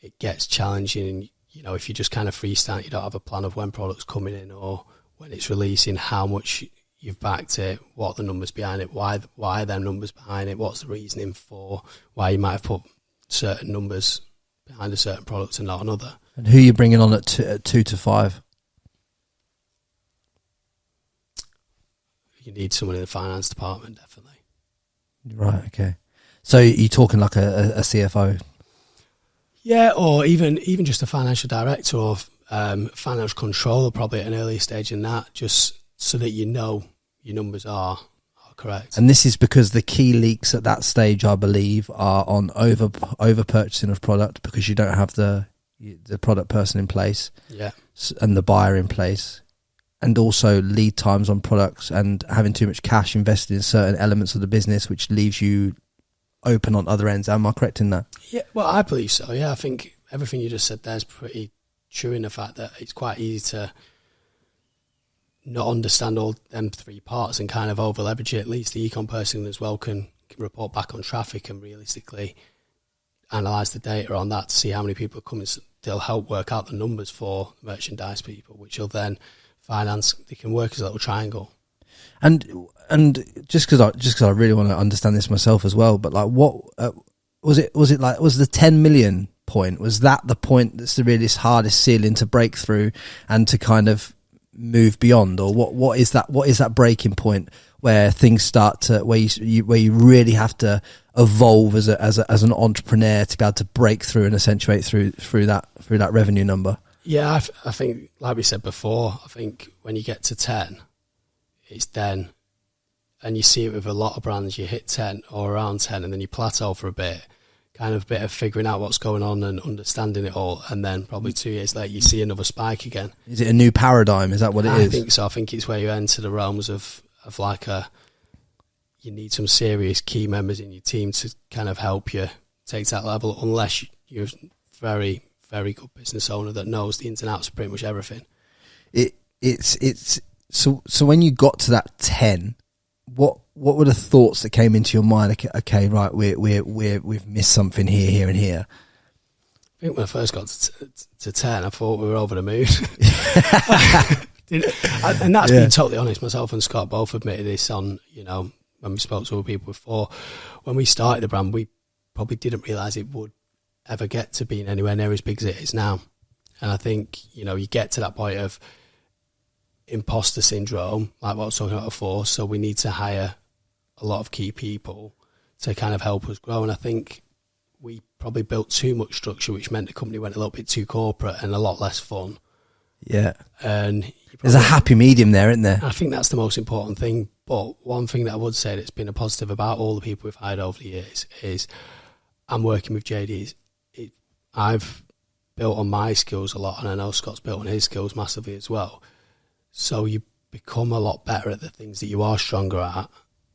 it gets challenging. If you just kind of freestyle, you don't have a plan of when product's coming in or when it's releasing, how much you've backed it, what are the numbers behind it, why are there numbers behind it, what's the reasoning for why you might have put certain numbers behind a certain product and not another. And who are you bringing on at 2 to 5? You need someone in the finance department, definitely. Right, okay. So you're talking like a CFO? Yeah, or even just a financial director or financial controller, probably at an earlier stage in that, just so that your numbers are correct. And this is because the key leaks at that stage, I believe, are on over purchasing of product, because you don't have the product person in place, yeah, and the buyer in place, and also lead times on products, and having too much cash invested in certain elements of the business, which leaves you open on other ends. Am I correct in that? Yeah, well, I believe so. Yeah, I think everything you just said there is pretty true, in the fact that it's quite easy to not understand all them three parts and kind of over leverage it. At least the econ person as well can report back on traffic and realistically analyse the data on that to see how many people are coming. They'll help work out the numbers for merchandise people, which will then finance. They can work as a little triangle. And just because I really want to understand this myself as well, but like, what was it? Was the 10 million point? Was that the point that's the really hardest ceiling to break through and to kind of move beyond, or what is that? What is that breaking point where things start to where you really have to evolve as an entrepreneur to be able to break through and accentuate through that revenue number? Yeah, I think, like we said before, I think when you get to 10, it's then, and you see it with a lot of brands, you hit 10 or around 10 and then you plateau for a bit, kind of a bit of figuring out what's going on and understanding it all, and then probably 2 years later you see another spike again. Is it a new paradigm? Is that what it is? I think so. I think it's where you enter the realms of like you need some serious key members in your team to kind of help you take to that level, unless you're a very, very good business owner that knows the ins and outs of pretty much everything. So when you got to that 10, what were the thoughts that came into your mind? Okay, right, we've missed something here, and here. I think when I first got to 10, I thought we were over the moon. And that's being totally honest. Myself and Scott both admitted this on, when we spoke to other people before. When we started the brand, we probably didn't realise it would ever get to being anywhere near as big as it is now. And I think, you get to that point of imposter syndrome, like what I was talking about before. So we need to hire a lot of key people to kind of help us grow. And I think we probably built too much structure, which meant the company went a little bit too corporate and a lot less fun. Yeah. And there's a happy medium there, isn't there? I think that's the most important thing. But one thing that I would say that's been a positive about all the people we've hired over the years is I'm working with JDs. I've built on my skills a lot, and I know Scott's built on his skills massively as well. So you become a lot better at the things that you are stronger at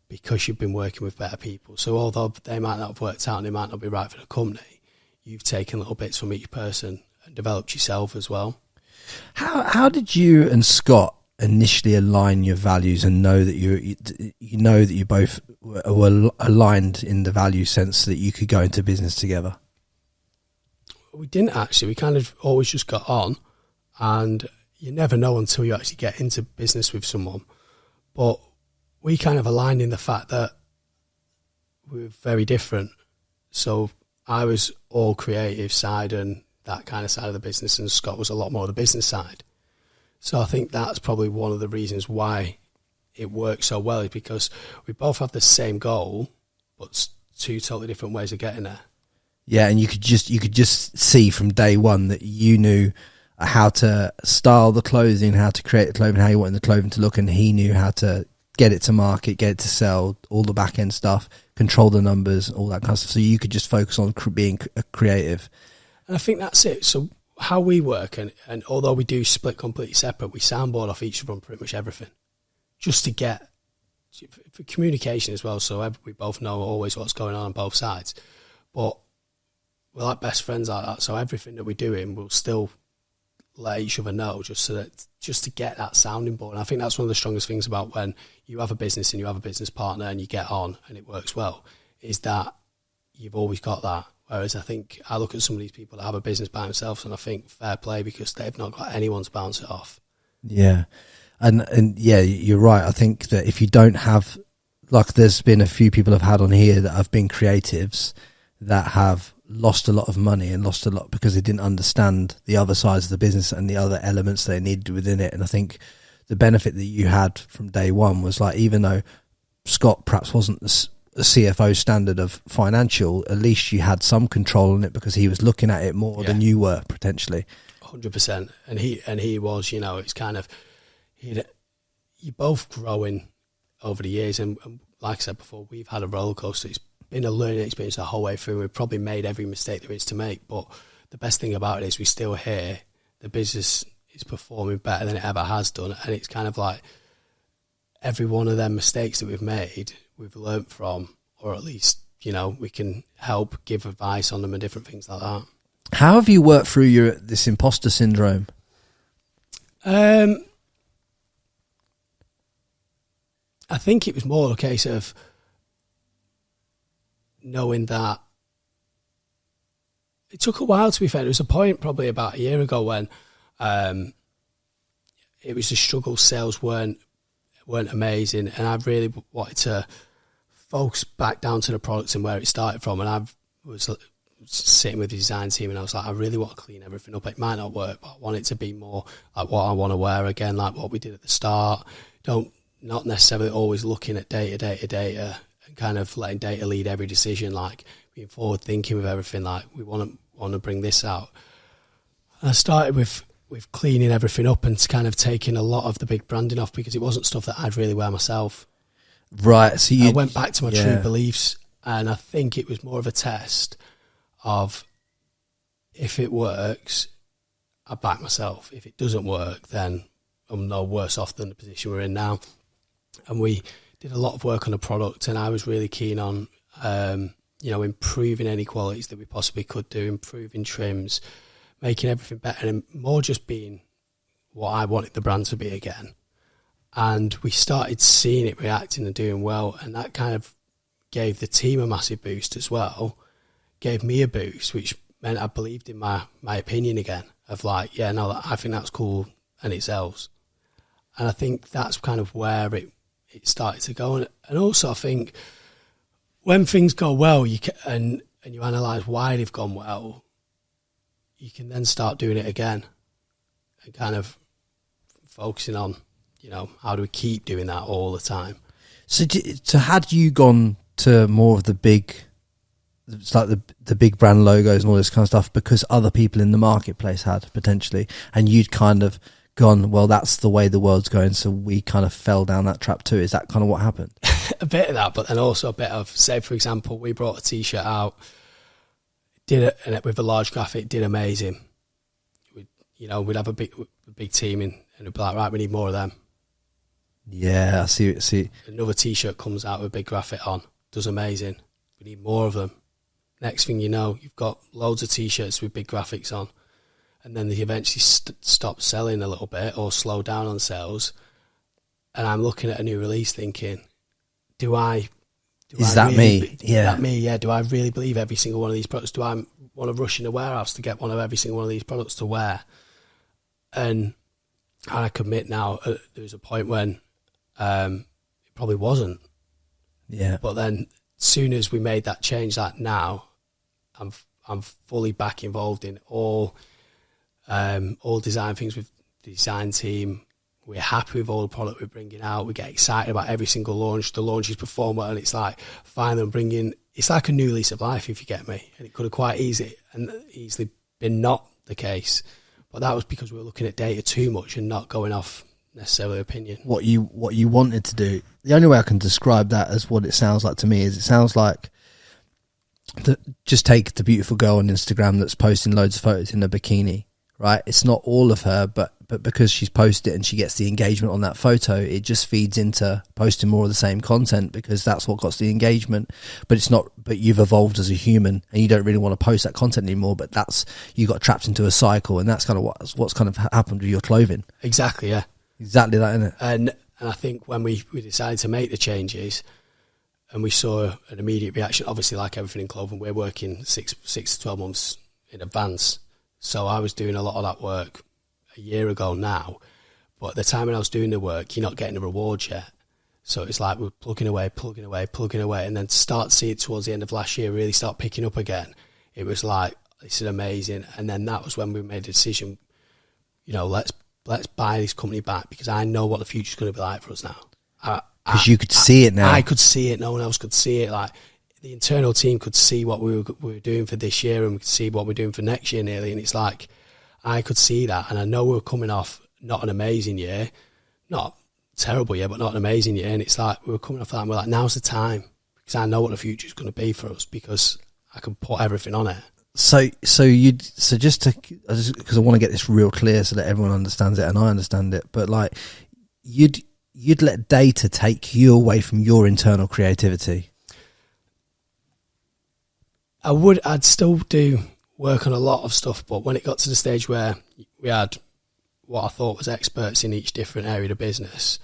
because you've been working with better people. So although they might not have worked out and they might not be right for the company, you've taken little bits from each person and developed yourself as well. How did you and Scott initially align your values and know that you know that you both were aligned in the value sense that you could go into business together? We didn't actually. We kind of always just got on, and you never know until you actually get into business with someone. But we kind of aligned in the fact that we were very different. So I was all creative side and that kind of side of the business, and Scott was a lot more the business side. So I think that's probably one of the reasons why it works so well, is because we both have the same goal, but two totally different ways of getting there. Yeah, and you could just see from day one that you knew how to style the clothing, how to create the clothing, how you wanted the clothing to look, and he knew how to get it to market, get it to sell, all the back end stuff, control the numbers, all that kind of stuff. So you could just focus on being creative. And I think that's it. So how we work, and although we do split completely separate, we soundboard off each of them pretty much everything, just to get for communication as well. So we both know always what's going on both sides, but we're like best friends like that. So everything that we're doing, we'll still let each other know, just to get that sounding board. And I think that's one of the strongest things about when you have a business and you have a business partner and you get on and it works well, is that you've always got that. Whereas I think I look at some of these people that have a business by themselves and I think fair play, because they've not got anyone to bounce it off. Yeah. And yeah, you're right. I think that if you don't have, like, there's been a few people I've had on here that have been creatives that have lost a lot of money and lost a lot because they didn't understand the other sides of the business and the other elements they needed within it. And I think the benefit that you had from day one was, like, even though Scott perhaps wasn't the CFO standard of financial, at least you had some control on it because he was looking at it more than you were potentially. 100%. And he was, you know, it's kind of, you're both growing over the years. And like I said before, we've had a roller coaster. It's been a learning experience the whole way through. We've probably made every mistake there is to make, but the best thing about it is we're still here. The business is performing better than it ever has done. And it's kind of like every one of them mistakes that we've made, we've learnt from, or at least, you know, we can help give advice on them and different things like that. How have you worked through this imposter syndrome? I think it was more a case of knowing that it took a while, to be fair. There was a point probably about a year ago when it was the struggle. Sales weren't amazing, and I really wanted to focus back down to the product and where it started from. And I was sitting with the design team and I was like, I really want to clean everything up. It might not work, but I want it to be more like what I want to wear again, like what we did at the start. Not necessarily always looking at data and kind of letting data lead every decision, like being forward thinking with everything, like we want to bring this out. And I started with cleaning everything up and kind of taking a lot of the big branding off, because it wasn't stuff that I'd really wear myself. Right. So I went back to my true beliefs, and I think it was more of a test of, if it works, I back myself. If it doesn't work, then I'm no worse off than the position we're in now. And we did a lot of work on the product, and I was really keen on, improving any qualities that we possibly could do, improving trims, making everything better, and more just being what I wanted the brand to be again. And we started seeing it reacting and doing well, and that kind of gave the team a massive boost as well, gave me a boost, which meant I believed in my opinion again, of like, yeah, no, I think that's cool and it sells. And I think that's kind of where it started to go. And also I think when things go well, you can, and you analyse why they've gone well, you can then start doing it again and kind of focusing on, you know, how do we keep doing that all the time? So had you gone to more of the big, it's like the big brand logos and all this kind of stuff because other people in the marketplace had potentially, and you'd kind of gone, well, that's the way the world's going, so we kind of fell down that trap too. Is that kind of what happened? A bit of that, but then also a bit of, say, for example, we brought a T-shirt out, did it, and with a large graphic, did amazing. We'd have a big team in, and it'd be like, right, we need more of them. Yeah, I see. Another T-shirt comes out with a big graphic on, does amazing. We need more of them. Next thing you know, you've got loads of T-shirts with big graphics on, and then they eventually stop selling a little bit or slow down on sales. And I'm looking at a new release thinking, Is that me? Yeah. Do I really believe every single one of these products? Do I want to rush in a warehouse to get one of every single one of these products to wear? And I commit now, there was a point when it probably wasn't. Yeah. But then as soon as we made that change, that now I'm fully back involved in all design things with the design team. We're happy with all the product we're bringing out. We get excited about every single launch. The launches perform well, and it's like finally bringing. It's like a new lease of life, if you get me. And it could have quite easily been not the case, but that was because we were looking at data too much and not going off necessarily opinion. What you wanted to do. The only way I can describe that as what it sounds like to me is it sounds like just take the beautiful girl on Instagram that's posting loads of photos in a bikini, right? It's not all of her, but because she's posted it and she gets the engagement on that photo, it just feeds into posting more of the same content because that's what got the engagement. But it's not. But you've evolved as a human and you don't really want to post that content anymore. But you got trapped into a cycle, and that's kind of what's kind of happened with your clothing. Exactly, yeah, exactly that, isn't it? And I think when we decided to make the changes, and we saw an immediate reaction. Obviously, like everything in clothing, we're working 6 to 12 months in advance. So I was doing a lot of that work a year ago now, but at the time when I was doing the work, you're not getting the rewards yet. So it's like we're plugging away, and then start to see it towards the end of last year, really start picking up again. It was like, this is amazing. And then that was when we made a decision, let's buy this company back, because I know what the future's going to be like for us now. Because you could see it now. I could see it. No one else could see it. Like the internal team could see what we were doing for this year, and we could see what we're doing for next year nearly. And it's like, I could see that, and I know we were coming off not an amazing year, not terrible year, but not an amazing year. And it's like we were coming off that, and we're like, now's the time, because I know what the future is going to be for us, because I can put everything on it. So just because I want to get this real clear so that everyone understands it and I understand it, but like you'd let data take you away from your internal creativity. I'd still do work on a lot of stuff, but when it got to the stage where we had what I thought was experts in each different area of the business,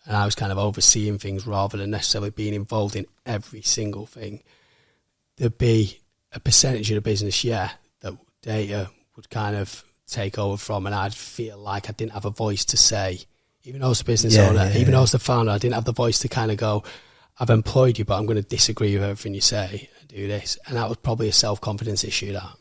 and I was kind of overseeing things rather than necessarily being involved in every single thing, there'd be a percentage of the business, that data would kind of take over from, and I'd feel like I didn't have a voice to say, even though I was the business owner, even though I was the founder, I didn't have the voice to kind of go, I've employed you, but I'm going to disagree with everything you say and do this. And that was probably a self-confidence issue, that.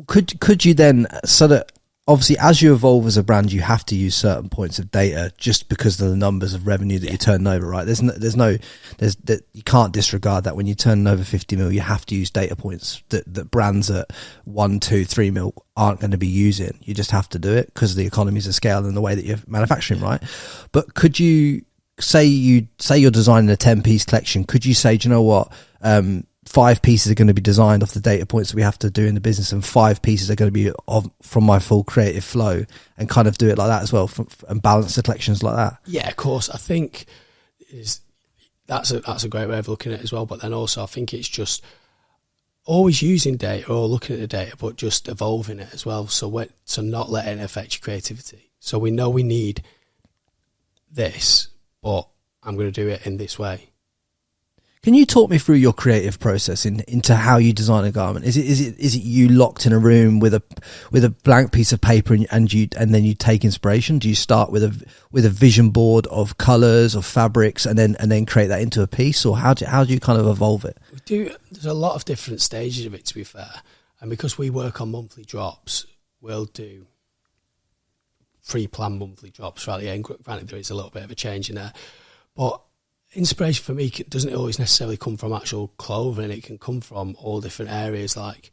Could you then, so that obviously as you evolve as a brand, you have to use certain points of data just because of the numbers of revenue that you turn over, right? You can't disregard that. When you turn over 50 mil, you have to use data points that brands at 1, 2, 3 mil aren't going to be using. You just have to do it because of the economies of scale and the way that you're manufacturing, right? But could you say you're designing a 10-piece collection? Could you say, do you know what? 5 pieces are going to be designed off the data points that we have to do in the business, and 5 pieces are going to be from my full creative flow, and kind of do it like that as well, and balance the collections like that. Yeah, of course. I think that's a great way of looking at it as well. But then also I think it's just always using data or looking at the data, but just evolving it as well. So not letting it affect your creativity. So we know we need this, but I'm going to do it in this way. Can you talk me through your creative process into how you design a garment? Is it you locked in a room with a blank piece of paper and then you take inspiration? Do you start with a vision board of colours, of fabrics, and then create that into a piece, or how do you kind of evolve it? There's a lot of different stages of it, to be fair, and because we work on monthly drops, we'll do pre-planned monthly drops throughout the year. Granted, there is a little bit of a change in there, but inspiration for me doesn't always necessarily come from actual clothing. It can come from all different areas like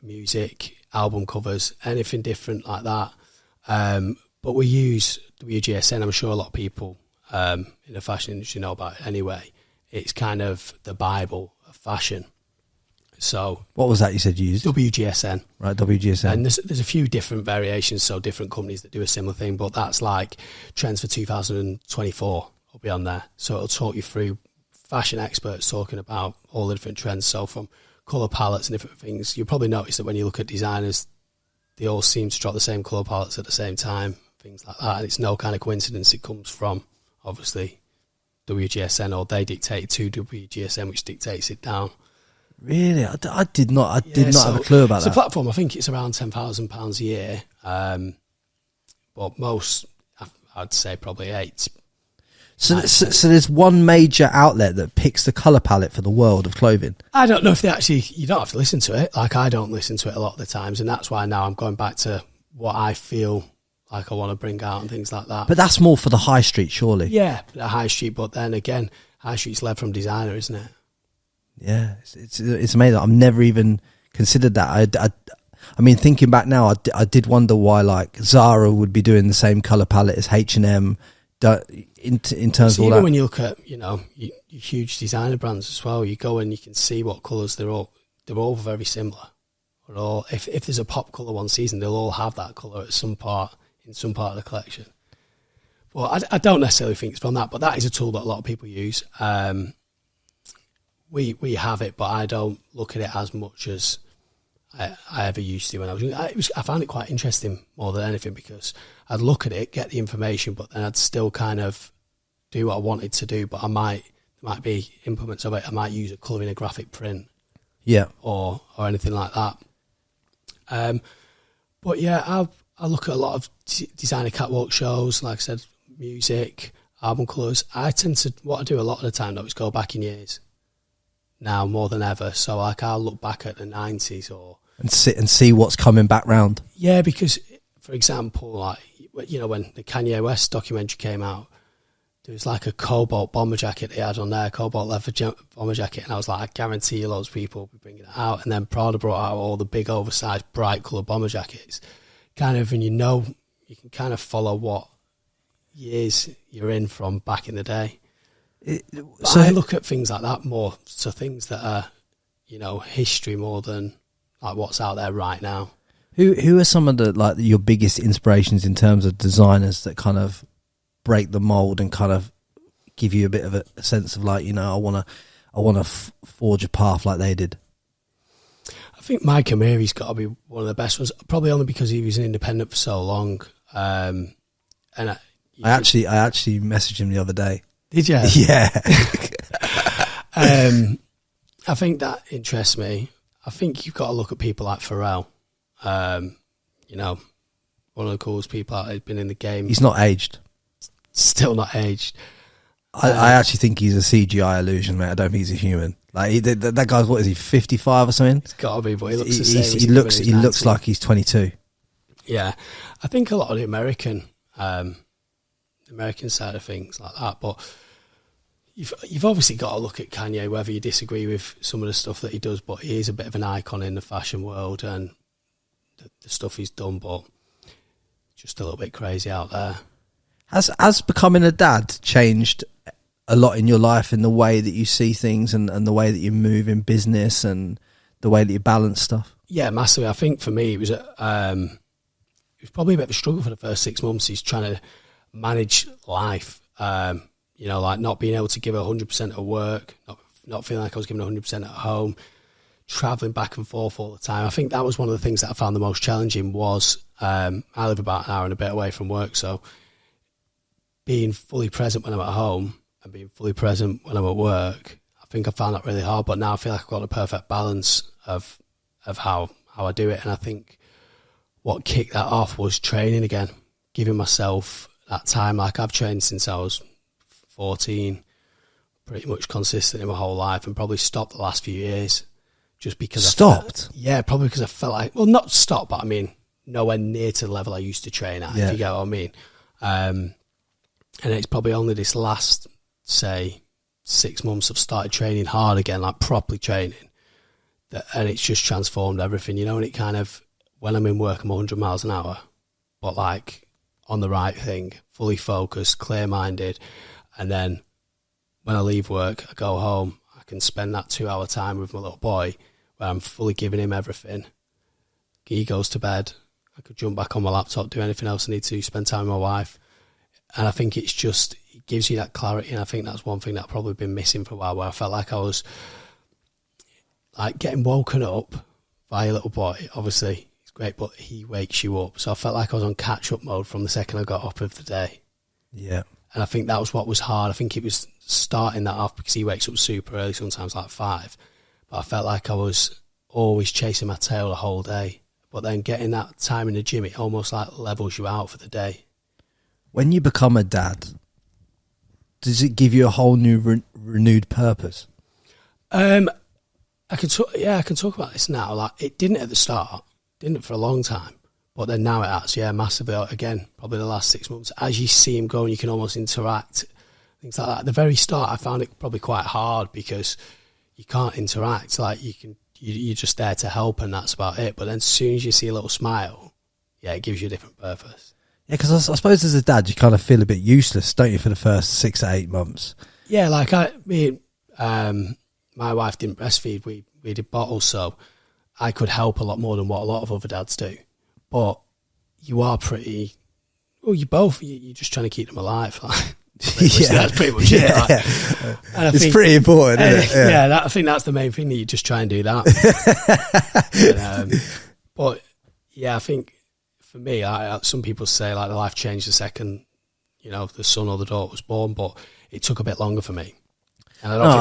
music, album covers, anything different like that. But we use WGSN. I'm sure a lot of people in the fashion industry know about it anyway. It's kind of the Bible of fashion. So what was that you said you used? WGSN. Right, WGSN. And there's a few different variations, so different companies that do a similar thing, but that's like trends for 2024 will be on there. So it'll talk you through fashion experts talking about all the different trends. So from colour palettes and different things, you'll probably notice that when you look at designers, they all seem to drop the same colour palettes at the same time, things like that. And it's no kind of coincidence. It comes from, obviously, WGSN, or they dictate to WGSN, which dictates it down. Really? I did not have a clue about that. It's a platform. I think it's around £10,000 a year. But most, I'd say probably 8. So there's one major outlet that picks the colour palette for the world of clothing. I don't know if you don't have to listen to it. Like, I don't listen to it a lot of the times. And that's why now I'm going back to what I feel like I want to bring out and things like that. But that's more for the high street, surely. Yeah, the high street. But then again, high street's led from designer, isn't it? Yeah, it's amazing. I've never even considered that. I mean, thinking back now, I did wonder why like Zara would be doing the same color palette as H&M. In terms of all that, when you look at your huge designer brands as well, you go and you can see what colours they're all very similar. Or if there's a pop colour one season, they'll all have that colour at some part in some part of the collection. Well, I don't necessarily think it's from that, but that is a tool that a lot of people use. We have it, but I don't look at it as much as I ever used to when I was young. I found it quite interesting more than anything, because I'd look at it, get the information, but then I'd still kind of do what I wanted to do. But there might be implements of it. I might use a colour in a graphic print, or anything like that. But yeah, I look at a lot of designer catwalk shows, like I said, music, album colours. What I do a lot of the time though is go back in years. Now more than ever, so like I'll look back at the 90s and see what's coming back round. Yeah, because for example, like when the Kanye West documentary came out, there was like a cobalt bomber jacket they had on there, cobalt leather bomber jacket, and I was like, I guarantee you loads of people will be bringing it out. And then Prada brought out all the big oversized bright colour bomber jackets, kind of, and you can kind of follow what years you're in from back in the day. So I look at things like that more, so things that are, history more than like what's out there right now. Who are some of your biggest inspirations in terms of designers that kind of break the mold and kind of give you a bit of a sense of like, I want to forge a path like they did? I think Mike Amiri's got to be one of the best ones, probably only because he was an independent for so long. And I actually messaged him the other day. Did you? Yeah. I think that interests me. I think you've got to look at people like Pharrell. One of the coolest people out there, been in the game. He's not aged. Still not aged. I actually think he's a CGI illusion, mate. I don't think he's a human. Like that guy's, what is he, 55 or something? It's got to be, but he looks the same. He looks like he's 22. Yeah, I think a lot of the American side of things like that, but you've obviously got to look at Kanye, whether you disagree with some of the stuff that he does, but he is a bit of an icon in the fashion world and the stuff he's done, but just a little bit crazy out there. Has becoming a dad changed a lot in your life, in the way that you see things and the way that you move in business and the way that you balance stuff? Yeah, massively. I think for me it was probably a bit of a struggle for the first 6 months. He's trying to manage life, like not being able to give 100% at work, not feeling like I was giving 100% at home, travelling back and forth all the time. I think that was one of the things that I found the most challenging was I live about an hour and a bit away from work, so being fully present when I'm at home and being fully present when I'm at work, I think I found that really hard, but now I feel like I've got a perfect balance of how I do it. And I think what kicked that off was training again, giving myself that time. Like I've trained since I was 14, pretty much consistent in my whole life, and probably stopped the last few years just because stopped. Probably because I felt like, well, not stopped, but I mean nowhere near to the level I used to train at. If you get what I mean. And it's probably only this last, say, 6 months I've started training hard again, like properly training, and it's just transformed everything, you know. And it kind of, when I'm in work, I'm 100 miles an hour, but like on the right thing, fully focused, clear-minded. And then when I leave work, I go home, I can spend that 2-hour time with my little boy where I'm fully giving him everything. He goes to bed, I could jump back on my laptop, do anything else I need to, spend time with my wife. And I think it's just, it gives you that clarity. And I think that's one thing that I've probably been missing for a while, where I felt like I was like getting woken up by a little boy. Obviously, it's great, but he wakes you up. So I felt like I was on catch-up mode from the second I got up of the day. Yeah. And I think that was what was hard. I think it was starting that off because he wakes up super early, sometimes like 5. But I felt like I was always chasing my tail the whole day. But then getting that time in the gym, it almost like levels you out for the day. When you become a dad, does it give you a whole new renewed purpose? I can talk about this now. Like, it didn't at the start, didn't for a long time. But then now it has, yeah, massively. Again, probably the last 6 months. As you see him go and you can almost interact, things like that. At the very start, I found it probably quite hard because you can't interact. Like, you're just there to help and that's about it. But then as soon as you see a little smile, yeah, it gives you a different purpose. Yeah, because I suppose as a dad, you kind of feel a bit useless, don't you, for the first 6 to 8 months? Yeah, like my wife didn't breastfeed. We did bottles, so I could help a lot more than what a lot of other dads do. But you are pretty, well, you're just trying to keep them alive. Like, yeah. That's pretty much it. Like. And it's pretty important, isn't it? Yeah, I think that's the main thing, that you just try and do that. But yeah, I think for me, some people say like the life changed the second, you know, the son or the daughter was born, but it took a bit longer for me. And I don't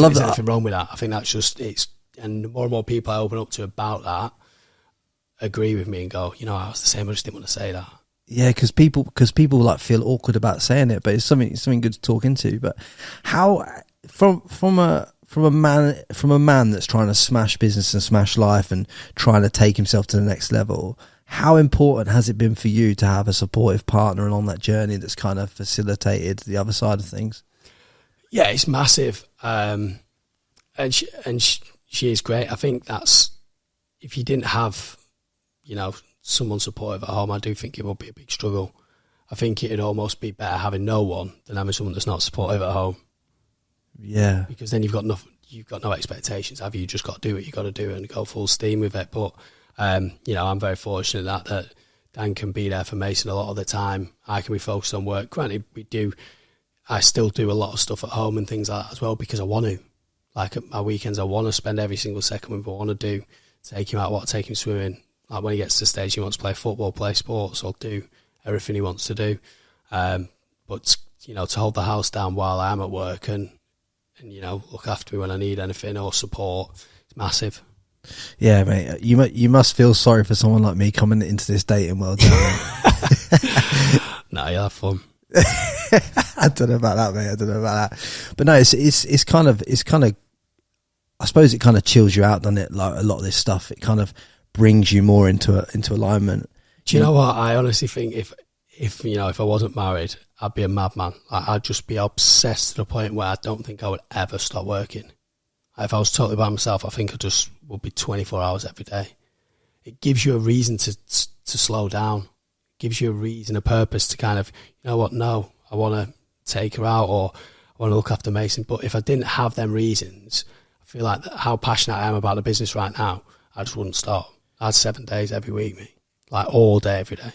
think there's anything wrong with that. I think that's just, and the more and more people I open up to about that agree with me and go, you know, I was the same, I just didn't want to say that. Yeah, because people like feel awkward about saying it, but it's something good to talk into. But how from a man that's trying to smash business and smash life and trying to take himself to the next level, how important has it been for you to have a supportive partner along that journey that's kind of facilitated the other side of things? Yeah, it's massive, and she is great. I think that's, if you didn't have, you know, someone supportive at home, I do think it would be a big struggle. I think it'd almost be better having no one than having someone that's not supportive at home. Yeah, because then you've got no expectations. Have you? You just got to do what you got to do and go full steam with it. But you know, I'm very fortunate that Dan can be there for Mason a lot of the time. I can be focused on work. Granted, I still do a lot of stuff at home and things like that as well because I want to. Like at my weekends, I want to spend every single second with him. I want to do, take him out, take him swimming. Like when he gets to the stage he wants to play football, play sports, I'll do everything he wants to do. But you know, to hold the house down while I am at work and you know, look after me when I need anything or support, it's massive. Yeah, mate. You must feel sorry for someone like me coming into this dating world. No, you'll have fun. I don't know about that, mate. I don't know about that. But no, it's kind of I suppose it kind of chills you out, doesn't it? Like a lot of this stuff, it kind of brings you more into alignment. Do you know what? I honestly think if you know, if I wasn't married, I'd be a madman. Like, I'd just be obsessed to the point where I don't think I would ever stop working. If I was totally by myself, I think I just would be 24 hours every day. It gives you a reason to slow down. It gives you a reason, a purpose to kind of, you know what, no, I want to take her out or I want to look after Mason. But if I didn't have them reasons, I feel like how passionate I am about the business right now, I just wouldn't stop. I had 7 days every week, me. Like all day, every day.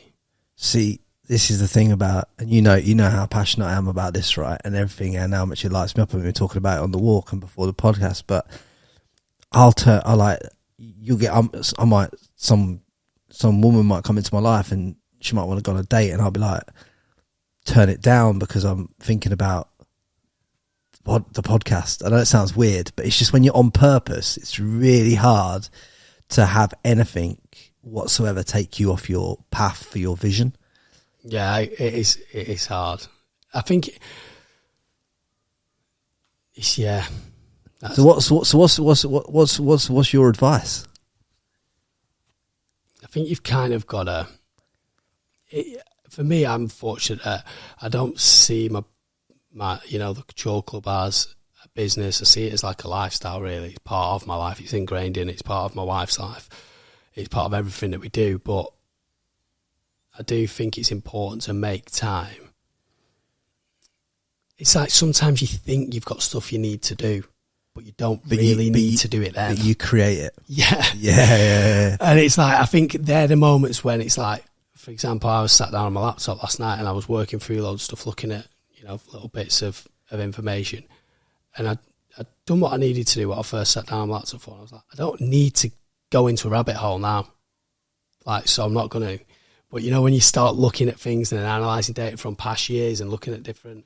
See, this is the thing about, and you know how passionate I am about this, right? And everything, and how much it lights me up. And we were talking about it on the walk and before the podcast. But some woman might come into my life and she might want to go on a date, and I'll be like, turn it down because I'm thinking about the podcast. I know it sounds weird, but it's just when you're on purpose, it's really hard to have anything whatsoever take you off your path for your vision. Yeah, it is hard. I think it's, yeah. So what's your advice? I think you've kind of got to. For me, I'm fortunate that I don't see my the Couture Club as a business. I see it as like a lifestyle, really. It's part of my life. It's ingrained in it. It's part of my wife's life. It's part of everything that we do. But I do think it's important to make time. It's like sometimes you think you've got stuff you need to do, but you don't need to do it then. But you create it. Yeah. Yeah. And it's like, I think they're the moments when it's like, for example, I was sat down on my laptop last night and I was working through loads of stuff, looking at, little bits of information. And I'd done what I needed to do when I first sat down on my laptop for. And I was like, I don't need to go into a rabbit hole now. Like, so I'm not going to. But, when you start looking at things and analysing data from past years and looking at different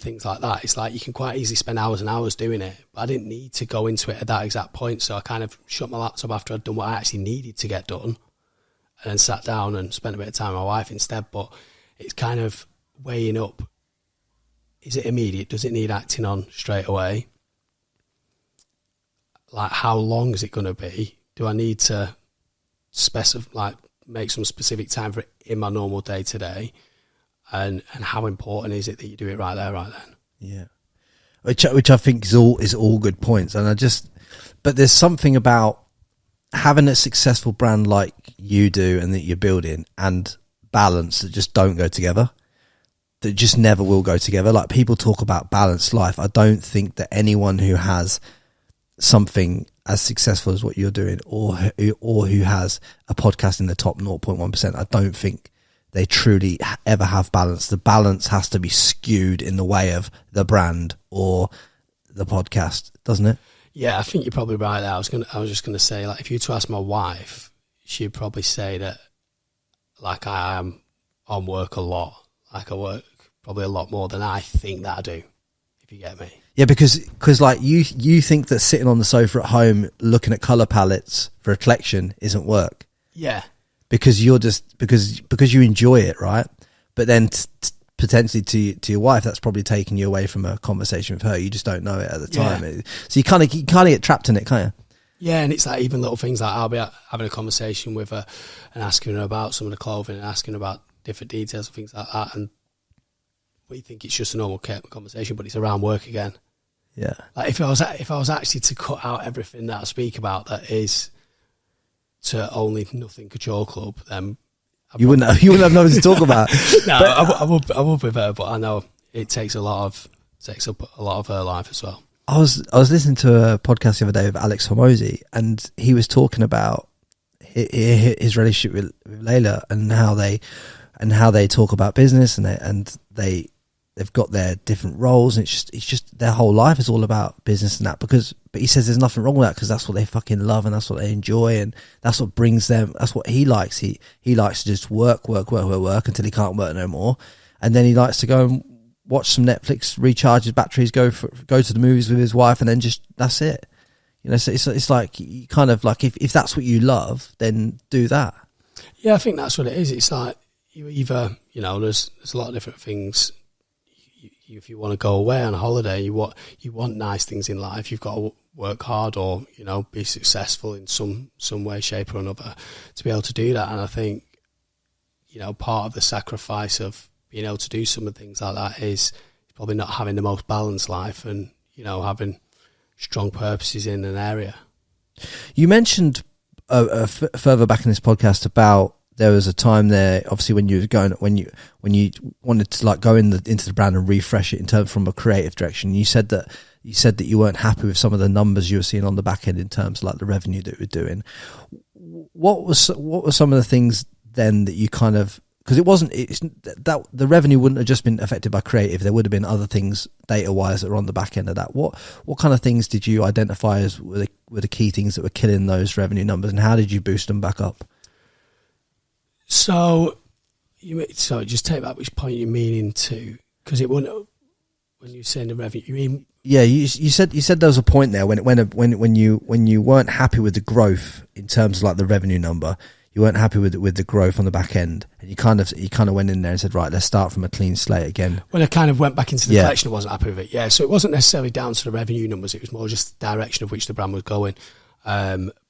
things like that, it's like you can quite easily spend hours and hours doing it. But I didn't need to go into it at that exact point. So I kind of shut my laptop after I'd done what I actually needed to get done and then sat down and spent a bit of time with my wife instead. But it's kind of weighing up, is it immediate? Does it need acting on straight away? Like, how long is it going to be? Do I need to make some specific time for it in my normal day to day? And how important is it that you do it right there, right then? Yeah, which I think is all good points. And but there's something about having a successful brand like you do and that you're building and balance that just don't go together. That just never will go together. Like, people talk about balanced life. I don't think that anyone who has something as successful as what you're doing, or who has a podcast in the top 0.1%, I don't think they truly ever have balance. The balance has to be skewed in the way of the brand or the podcast, doesn't it? Yeah, I think you're probably right there. I was just gonna say, like, if you were to ask my wife, she'd probably say that, like, I am on work a lot. Like, I work probably a lot more than I think that I do, if you get me. Yeah, because like you think that sitting on the sofa at home looking at colour palettes for a collection isn't work. Yeah. Because you're just because you enjoy it, right? But then potentially to your wife, that's probably taking you away from a conversation with her. You just don't know it at the time. Yeah. So you kind of get trapped in it, can't you? Yeah, and it's like even little things like I'll be having a conversation with her and asking her about some of the clothing and asking about different details and things like that, and we think it's just a normal conversation, but it's around work again. Yeah. Like, if I was actually to cut out everything that I speak about that is to only nothing Couture Club, then you wouldn't have nothing to talk about. No, I would be there, but I know it takes up a lot of her life as well. I was listening to a podcast the other day with Alex Hormozy, and he was talking about his relationship with Layla and how they talk about business and they've got their different roles, and it's just their whole life is all about business and that. But he says there's nothing wrong with that, because that's what they fucking love and that's what they enjoy, and that's what brings them. That's what he likes. He likes to just work until he can't work no more, and then he likes to go and watch some Netflix, recharge his batteries, go to the movies with his wife, and then just that's it. So it's like, you kind of like, if that's what you love, then do that. Yeah, I think that's what it is. It's like, you either, there's a lot of different things. If you want to go away on a holiday, you want nice things in life, you've got to work hard or, be successful in some way, shape or another to be able to do that. And I think, part of the sacrifice of being able to do some of the things like that is probably not having the most balanced life and, having strong purposes in an area. You mentioned further back in this podcast about, there was a time there, obviously, when you wanted to like go into the brand and refresh it from a creative direction. You said that you weren't happy with some of the numbers you were seeing on the back end in terms of like the revenue that we're doing. What were some of the things then that you kind of, because that the revenue wouldn't have just been affected by creative. There would have been other things data wise that were on the back end of that. What kind of things did you identify as were the key things that were killing those revenue numbers, and how did you boost them back up? So just take back which point you're meaning to, because it wouldn't, when you're saying the revenue, you mean? Yeah, you said there was a point there when you weren't happy with the growth in terms of like the revenue number. You weren't happy with the growth on the back end, and you kind of went in there and said, right, let's start from a clean slate again. When I kind of went back into the collection, I wasn't happy with it. Yeah, so it wasn't necessarily down to the revenue numbers; it was more just the direction of which the brand was going.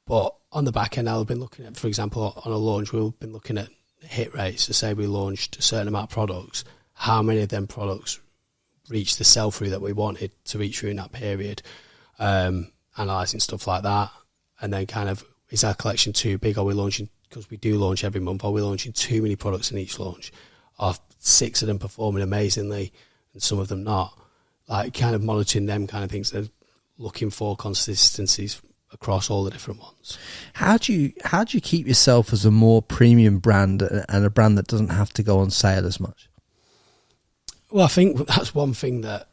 But on the back end, I've been looking at, for example, on a launch, we've been looking at hit rates. To say we launched a certain amount of products, how many of them products reach the sell-through that we wanted to reach through in that period, analysing stuff like that, and then kind of, is our collection too big? Are we launching, because we do launch every month, are we launching too many products in each launch? Are 6 of them performing amazingly and some of them not? Like, kind of monitoring them kind of things, and looking for consistencies across all the different ones. How do you keep yourself as a more premium brand and a brand that doesn't have to go on sale as much? Well, I think that's one thing that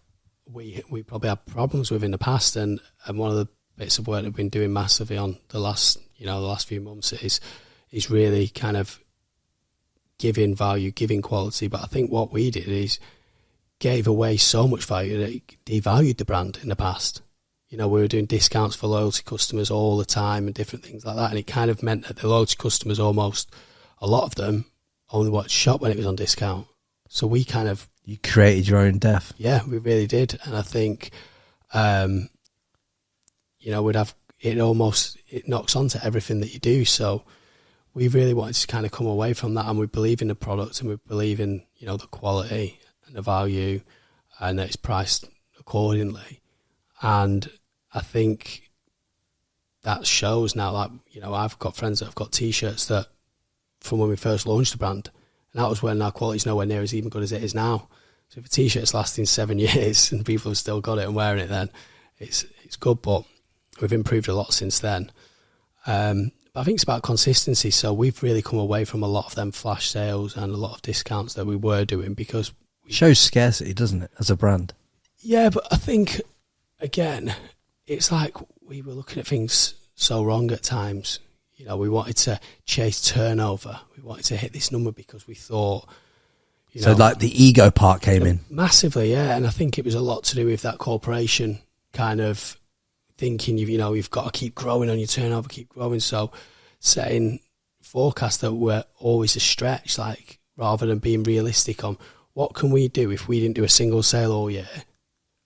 we probably had problems with in the past, and one of the bits of work that we've been doing massively on the last few months is really kind of giving value, giving quality. But I think what we did is gave away so much value that it devalued the brand in the past. You know, we were doing discounts for loyalty customers all the time and different things like that. And it kind of meant that the loyalty customers, almost a lot of them, only watched shop when it was on discount. So we kind of... You created your own death. Yeah, we really did. And I think, you know, it knocks onto everything that you do. So we really wanted to kind of come away from that, and we believe in the product, and we believe in, you know, the quality and the value, and that it's priced accordingly. And I think that shows now. Like, you know, I've got friends that have got T-shirts that from when we first launched the brand, and that was when our quality's nowhere near as even good as it is now. So if a T-shirt's lasting 7 years and people have still got it and wearing it, then it's good. But we've improved a lot since then. But I think it's about consistency. So we've really come away from a lot of them flash sales and a lot of discounts that we were doing, because it shows scarcity, doesn't it, as a brand? Yeah, but I think, again, it's like we were looking at things so wrong at times. You know, we wanted to chase turnover. We wanted to hit this number because we thought, you know, like the ego part came in. Massively, yeah. And I think it was a lot to do with that corporation kind of thinking, you've got to keep growing on your turnover, keep growing. So setting forecasts that were always a stretch, like, rather than being realistic on what can we do if we didn't do a single sale all year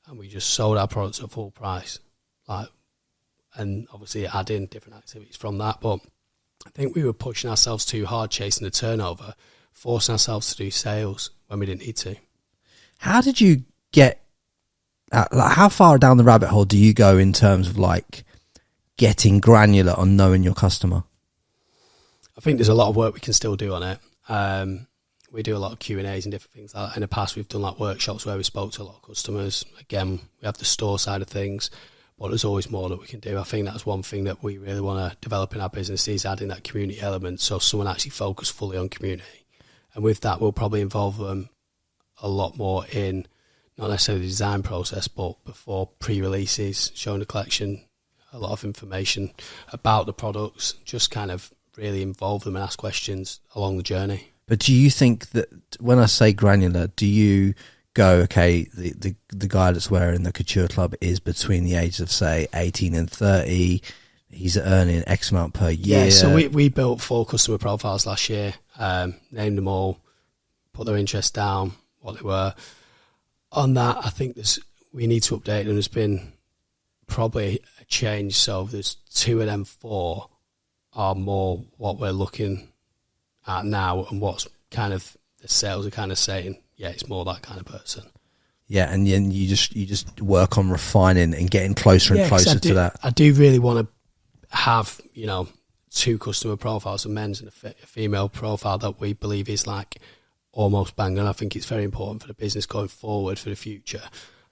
and we just sold our products at full price, like, and obviously add in different activities from that. But I think we were pushing ourselves too hard, chasing the turnover, forcing ourselves to do sales when we didn't need to. How did you get, like, how far down the rabbit hole do you go in terms of like getting granular on knowing your customer? I think there's a lot of work we can still do on it. We do a lot of Q&As and different things like that. In the past, we've done like workshops where we spoke to a lot of customers. Again, we have the store side of things, but there's always more that we can do. I think that's one thing that we really want to develop in our business, is adding that community element, so someone actually focus fully on community. And with that, we'll probably involve them a lot more in, not necessarily the design process, but before pre-releases, showing the collection, a lot of information about the products, just kind of really involve them and ask questions along the journey. But do you think that, when I say granular, do you go, okay, the guy that's wearing the Couture Club is between the ages of, say, 18 and 30, he's earning X amount per year? Yeah, so we built 4 customer profiles last year, named them all, put their interests down, what they were. On that, I think we need to update them. There's been probably a change, so there's 2 of them 4 are more what we're looking at now, and what's kind of the sales are kind of saying, yeah, it's more that kind of person. Yeah, and you just work on refining and getting closer and closer to that. I do really want to have, 2 customer profiles, a men's and a female profile, that we believe is like almost bang on. I think it's very important for the business going forward for the future.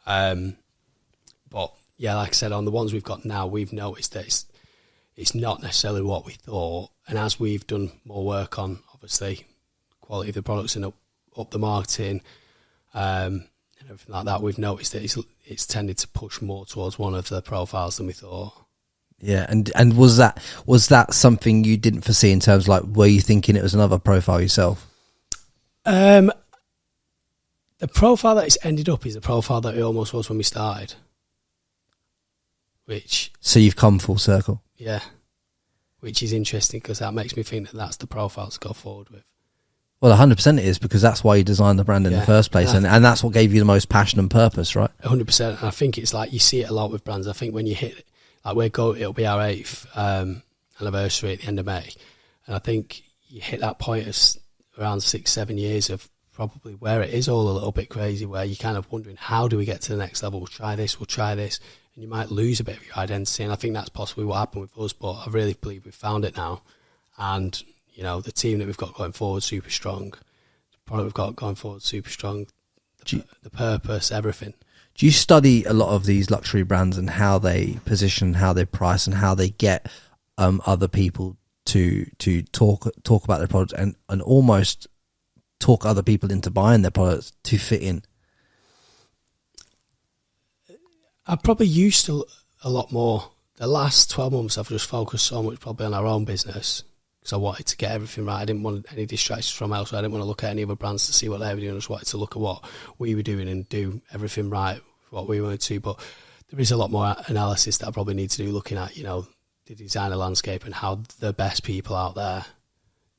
But yeah, like I said, on the ones we've got now, we've noticed that it's not necessarily what we thought. And as we've done more work on, obviously, quality of the products and up the marketing and everything like that, we've noticed that it's tended to push more towards one of the profiles than we thought. Yeah, and was that something you didn't foresee in terms of, like, were you thinking it was another profile yourself? The profile that it's ended up is the profile that it almost was when we started. So you've come full circle? Yeah. Which is interesting, because that makes me think that that's the profile to go forward with. Well, 100% it is, because that's why you designed the brand in the first place, and that's what gave you the most passion and purpose, right? 100%. And I think it's like, you see it a lot with brands. I think when you hit, like, it'll be our 8th anniversary at the end of May, and I think you hit that point of around 6-7 years of probably where it is all a little bit crazy, where you're kind of wondering, how do we get to the next level? We'll try this, and you might lose a bit of your identity. And I think that's possibly what happened with us, but I really believe we've found it now. And, you know, the team that we've got going forward, super strong. The product we've got going forward, super strong. The purpose, everything. Do you study a lot of these luxury brands and how they position, how they price, and how they get other people to talk about their products and almost talk other people into buying their products to fit in? I probably used to a lot more. The last 12 months, I've just focused so much probably on our own business because I wanted to get everything right. I didn't want any distractions from elsewhere. I didn't want to look at any other brands to see what they were doing. I just wanted to look at what we were doing and do everything right, what we wanted to. But there is a lot more analysis that I probably need to do, looking at, you know, the designer landscape and how the best people out there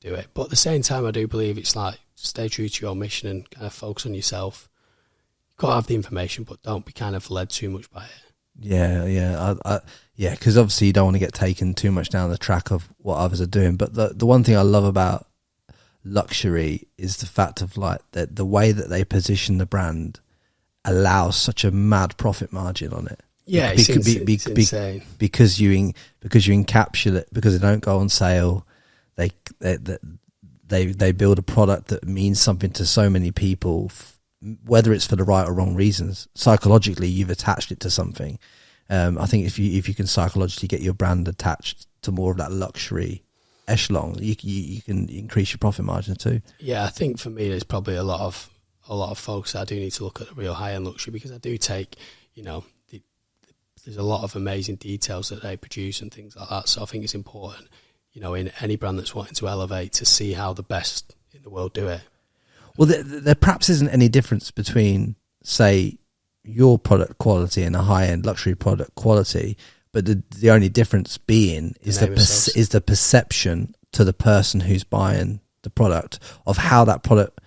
do it. But at the same time, I do believe it's like, stay true to your mission and kind of focus on yourself. You've got to have the information, but don't be kind of led too much by it. Yeah, because obviously you don't want to get taken too much down the track of what others are doing. But the one thing I love about luxury is the fact of like the way that they position the brand allows such a mad profit margin on it. Yeah, it's insane. Because you encapsulate, because they don't go on sale. They build a product that means something to so many people, whether it's for the right or wrong reasons. Psychologically, you've attached it to something. I think if you can psychologically get your brand attached to more of that luxury echelon, you can increase your profit margin too. Yeah, I think for me, there's probably a lot of folks that I do need to look at the real high end luxury, because I do take, you know, there's a lot of amazing details that they produce and things like that. So I think it's important, you know, in any brand that's wanting to elevate, to see how the best in the world do it. Well, there perhaps isn't any difference between, say, your product quality and a high-end luxury product quality, but the only difference being is the perception to the person who's buying the product of how that product,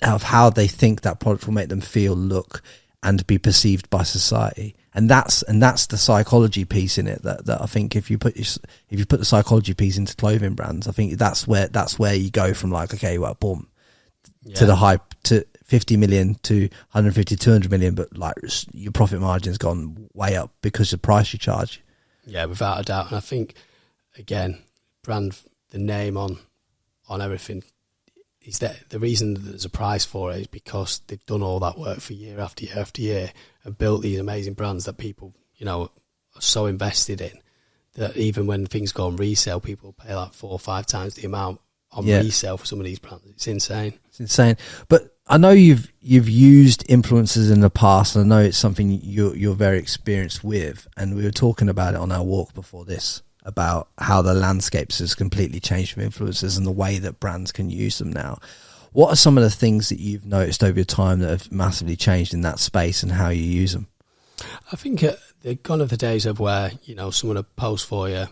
of how they think that product will make them feel, look, and be perceived by society. And that's the psychology piece in it that I think if you put the psychology piece into clothing brands, I think that's where you go from like, okay, well, boom, to the hype, to 50 million to 150, 200 million, but like your profit margin's gone way up because of the price you charge. Yeah, without a doubt. And I think, again, brand, the name on everything, is that the reason that there's a price for it is because they've done all that work for year after year after year and built these amazing brands that people, you know, are so invested in that even when things go on resale, people pay like 4 or 5 times the amount on resale for some of these brands. It's insane. It's insane. But I know you've used influencers in the past, and I know it's something you're very experienced with. And we were talking about it on our walk before this, about how the landscapes has completely changed with influencers and the way that brands can use them now. What are some of the things that you've noticed over your time that have massively changed in that space and how you use them? I think they're gone are the days of where, you know, someone would post for you,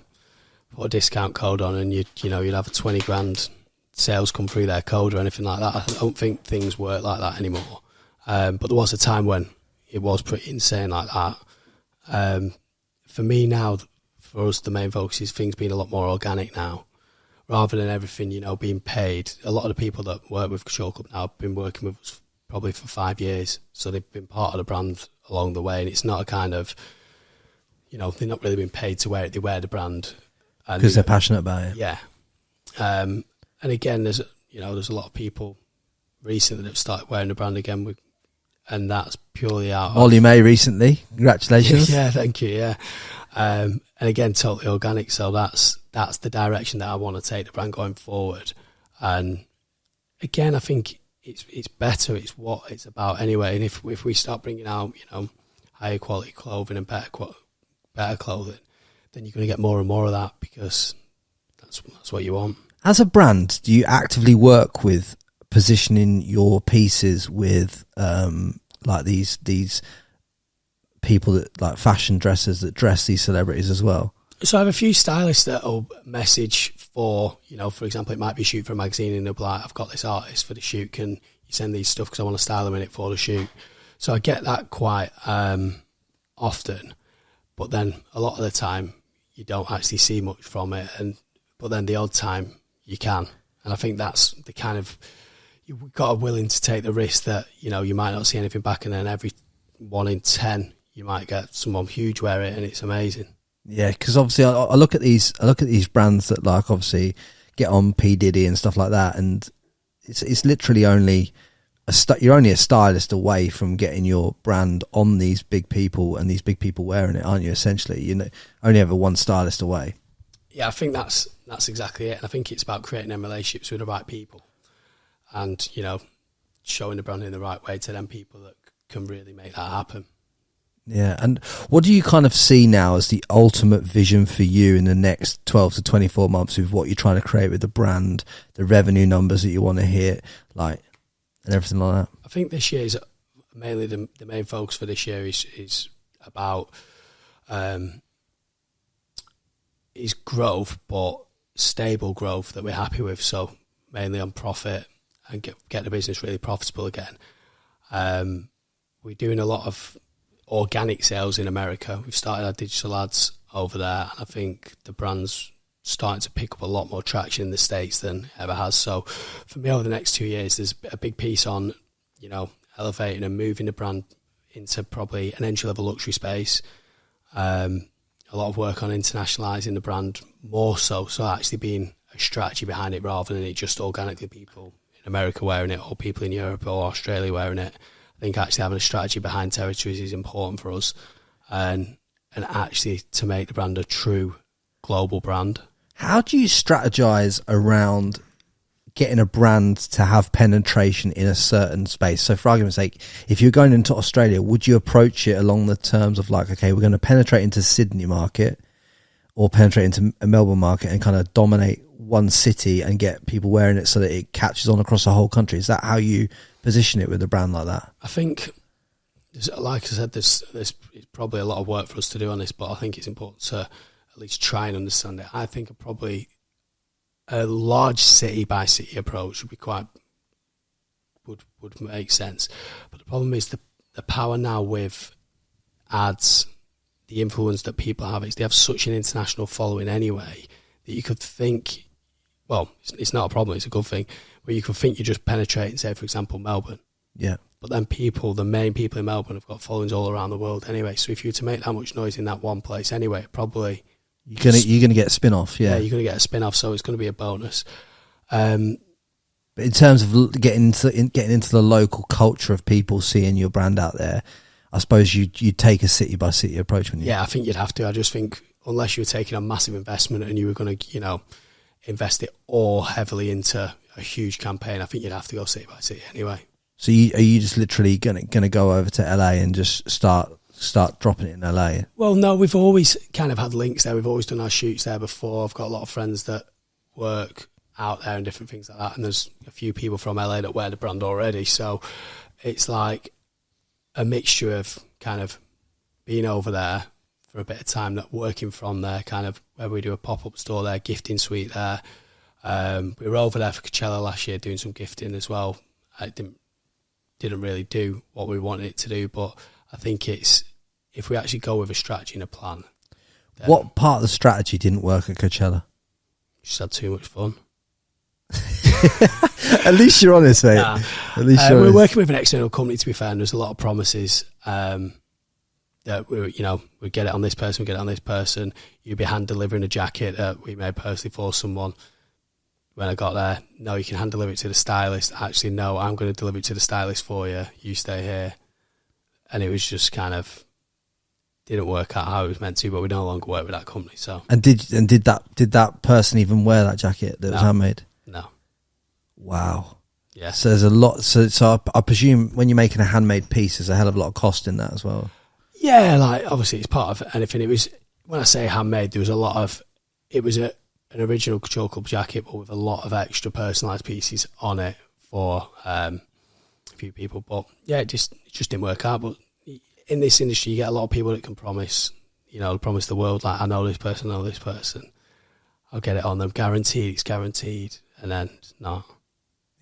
put a discount code on, and you'd have a 20 grand sales come through their code or anything like that. I don't think things work like that anymore. But there was a time when it was pretty insane like that. For me now, for us, the main focus is things being a lot more organic now, rather than everything, you know, being paid. A lot of the people that work with Couture Club now have been working with us probably for 5 years, so they've been part of the brand along the way, and it's not a kind of, you know, they're not really being paid to wear it. They wear the brand because they're passionate about it. Yeah. And again, there's a lot of people recently that have started wearing the brand again, and that's purely out Molly May recently. Congratulations. Yeah, thank you. Yeah. And again, totally organic. So that's the direction that I want to take the brand going forward. And again, I think it's better. It's what it's about anyway. And if we start bringing out, you know, higher quality clothing and better clothing, then you're going to get more and more of that, because that's what you want. As a brand, do you actively work with positioning your pieces with like these people that, like fashion dressers that dress these celebrities as well? So I have a few stylists that will message for, you know, for example, it might be a shoot for a magazine, and they'll be like, I've got this artist for the shoot, can you send these stuff because I want to style them in it for the shoot? So I get that quite often, but then a lot of the time you don't actually see much from it, but then the odd time you can. And I think that's the kind of, you've got to be willing to take the risk that, you know, you might not see anything back, and then every 1 in 10 you might get someone huge wear it, and it's amazing. Yeah, because obviously I look at these brands that like obviously get on P Diddy and stuff like that, and it's literally only you're only a stylist away from getting your brand on these big people and these big people wearing it, aren't you? Essentially, you know, only ever one stylist away. Yeah, I think that's exactly it. And I think it's about creating them relationships with the right people, and, you know, showing the brand in the right way to them people that can really make that happen. Yeah, and what do you kind of see now as the ultimate vision for you in the next 12 to 24 months with what you're trying to create with the brand, the revenue numbers that you want to hit, like, and everything like that? I think this year is mainly the main focus for this year is about is growth, but stable growth that we're happy with. So mainly on profit and get the business really profitable again. We're doing a lot of organic sales in America. We've started our digital ads over there, and I think the brand's starting to pick up a lot more traction in the States than it ever has. So for me, over the next 2 years, there's a big piece on, you know, elevating and moving the brand into probably an entry-level luxury space. A lot of work on internationalising the brand more so actually being a strategy behind it rather than it just organically people in America wearing it or people in Europe or Australia wearing it. I think actually having a strategy behind territories is important for us, and actually to make the brand a true global brand. How do you strategize around getting a brand to have penetration in a certain space? So for argument's sake, if you're going into Australia, would you approach it along the terms of like, okay, we're going to penetrate into Sydney market or penetrate into a Melbourne market and kind of dominate one city and get people wearing it so that it catches on across the whole country? Is that how you position it with a brand like that? I think, like I said, there's probably a lot of work for us to do on this, but I think it's important to at least try and understand it. I think probably a large city by city approach would be would make sense. But the problem is the power now with ads, the influence that people have, is they have such an international following anyway that you could think, well, it's not a problem, it's a good thing, but you could think you just penetrate, say, for example, Melbourne. Yeah. But then the main people in Melbourne have got followings all around the world anyway. So if you were to make that much noise in that one place anyway, probably you're gonna get a spin-off. Yeah, you're gonna get a spin-off, so it's gonna be a bonus. But in terms of getting into the local culture of people seeing your brand out there, I suppose you take a city by city approach, wouldn't you? Yeah, I think you'd have to. I just think unless you were taking a massive investment and you were going to, you know, invest it all heavily into a huge campaign, I think you'd have to go city by city anyway. So are you just literally gonna go over to LA and just start dropping it in LA? Well, no, we've always kind of had links there. We've always done our shoots there before. I've got a lot of friends that work out there and different things like that, and there's a few people from LA that wear the brand already. So it's like a mixture of kind of being over there for a bit of time, that working from there, kind of where we do a pop-up store there, gifting suite there. We were over there for Coachella last year doing some gifting as well. It didn't really do what we wanted it to do, but I think it's, if we actually go with a strategy and a plan. What part of the strategy didn't work at Coachella? Just had too much fun. At least you're honest, mate. Nah. At least you're we're honest. working with an external company, to be fair, and there's a lot of promises that we'd get it on this person, we'd get it on this person. You'd be hand delivering a jacket that we made personally for someone. When I got there, no, you can hand deliver it to the stylist. Actually, no, I'm going to deliver it to the stylist for you. You stay here. And it was just kind of didn't work out how it was meant to, but we no longer work with that company. So did that person even wear that jacket that was handmade? No. Wow. Yeah. So there's a lot. So I presume when you're making a handmade piece, there's a hell of a lot of cost in that as well. Yeah, like obviously it's part of anything. It was, when I say handmade, there was a lot of, it was an original Couture Club jacket, but with a lot of extra personalised pieces on it for a few people. But yeah, it just didn't work out. But in this industry, you get a lot of people that can promise, promise the world, like, I know this person, I'll get it on them, guaranteed, it's guaranteed, and then no.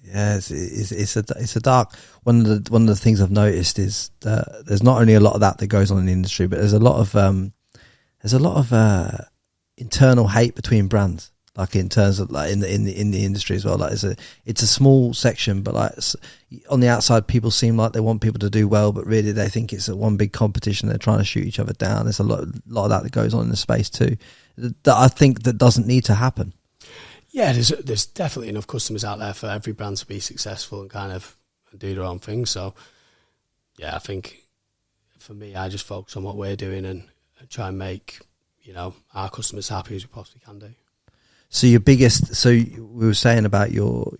Yeah, it's a dark. One of the things I've noticed is that there's not only a lot of that goes on in the industry, but there's a lot of internal hate between brands. like in terms of like in the industry as well. Like it's a small section, but like on the outside, people seem like they want people to do well, but really they think it's a one big competition. They're trying to shoot each other down. There's a lot of that goes on in the space too, that I think that doesn't need to happen. Yeah, there's definitely enough customers out there for every brand to be successful and kind of do their own thing. So yeah, I think for me, I just focus on what we're doing and try and make, you know, our customers happy as we possibly can do. So your biggest, so we were saying about your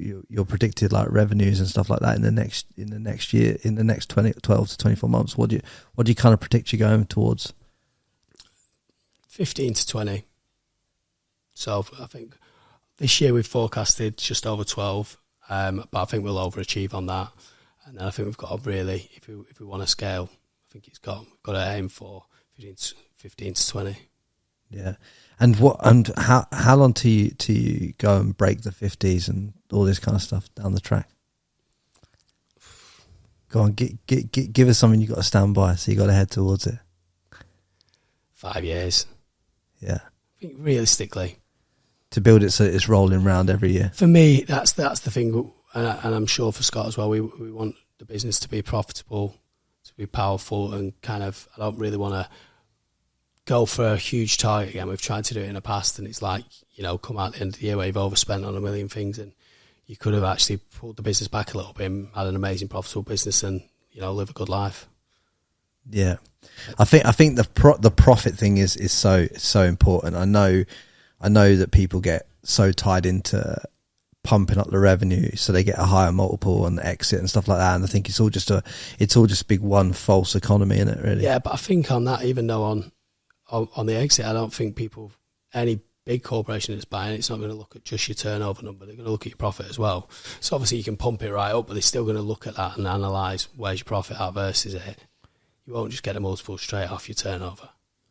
predicted like revenues and stuff like that in the next year, in the next 12 to 24 months. What do you kind of predict you're going towards? 15 to 20. So I think this year we've forecasted just over 12, but I think we'll overachieve on that. And then I think we've got to really, if we want to scale, I think we've got to aim for 15 to 20. Yeah. And how long till you go and break the 50s and all this kind of stuff down the track? Go on, give us something you got to stand by. So you got to head towards it. 5 years. Yeah. I think realistically, to build it so it's rolling round every year. For me, that's the thing, and I'm sure for Scott as well. We want the business to be profitable, to be powerful, and kind of. I don't really want to go for a huge target again. We've tried to do it in the past, and it's like, you know, come out at the end of the year where you've overspent on a million things, and you could have actually pulled the business back a little bit and had an amazing profitable business, and, you know, live a good life. Yeah, I think the profit thing is so important. I know that people get so tied into pumping up the revenue so they get a higher multiple on the exit and stuff like that, and I think it's all just big one false economy, isn't it, really? Yeah, but I think on that, even though on the exit, I don't think any big corporation that's buying it's not going to look at just your turnover number. They're going to look at your profit as well. So obviously you can pump it right up, but they're still going to look at that and analyse where's your profit at versus it. You won't just get a multiple straight off your turnover.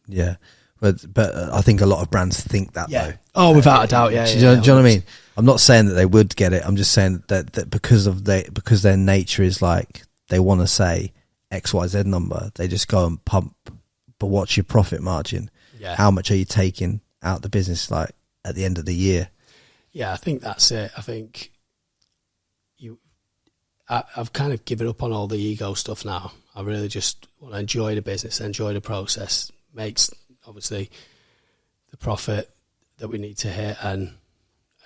Yeah, but I think a lot of brands think that though. Oh, without a doubt, yeah. Do you know what I mean? I'm not saying that they would get it. I'm just saying that because their nature is like they want to say XYZ number, they just go and pump. But what's your profit margin? Yeah. How much are you taking out the business like at the end of the year? Yeah, I think that's it. I think I've kind of given up on all the ego stuff now. I really just want to enjoy the business, enjoy the process, makes obviously the profit that we need to hit, and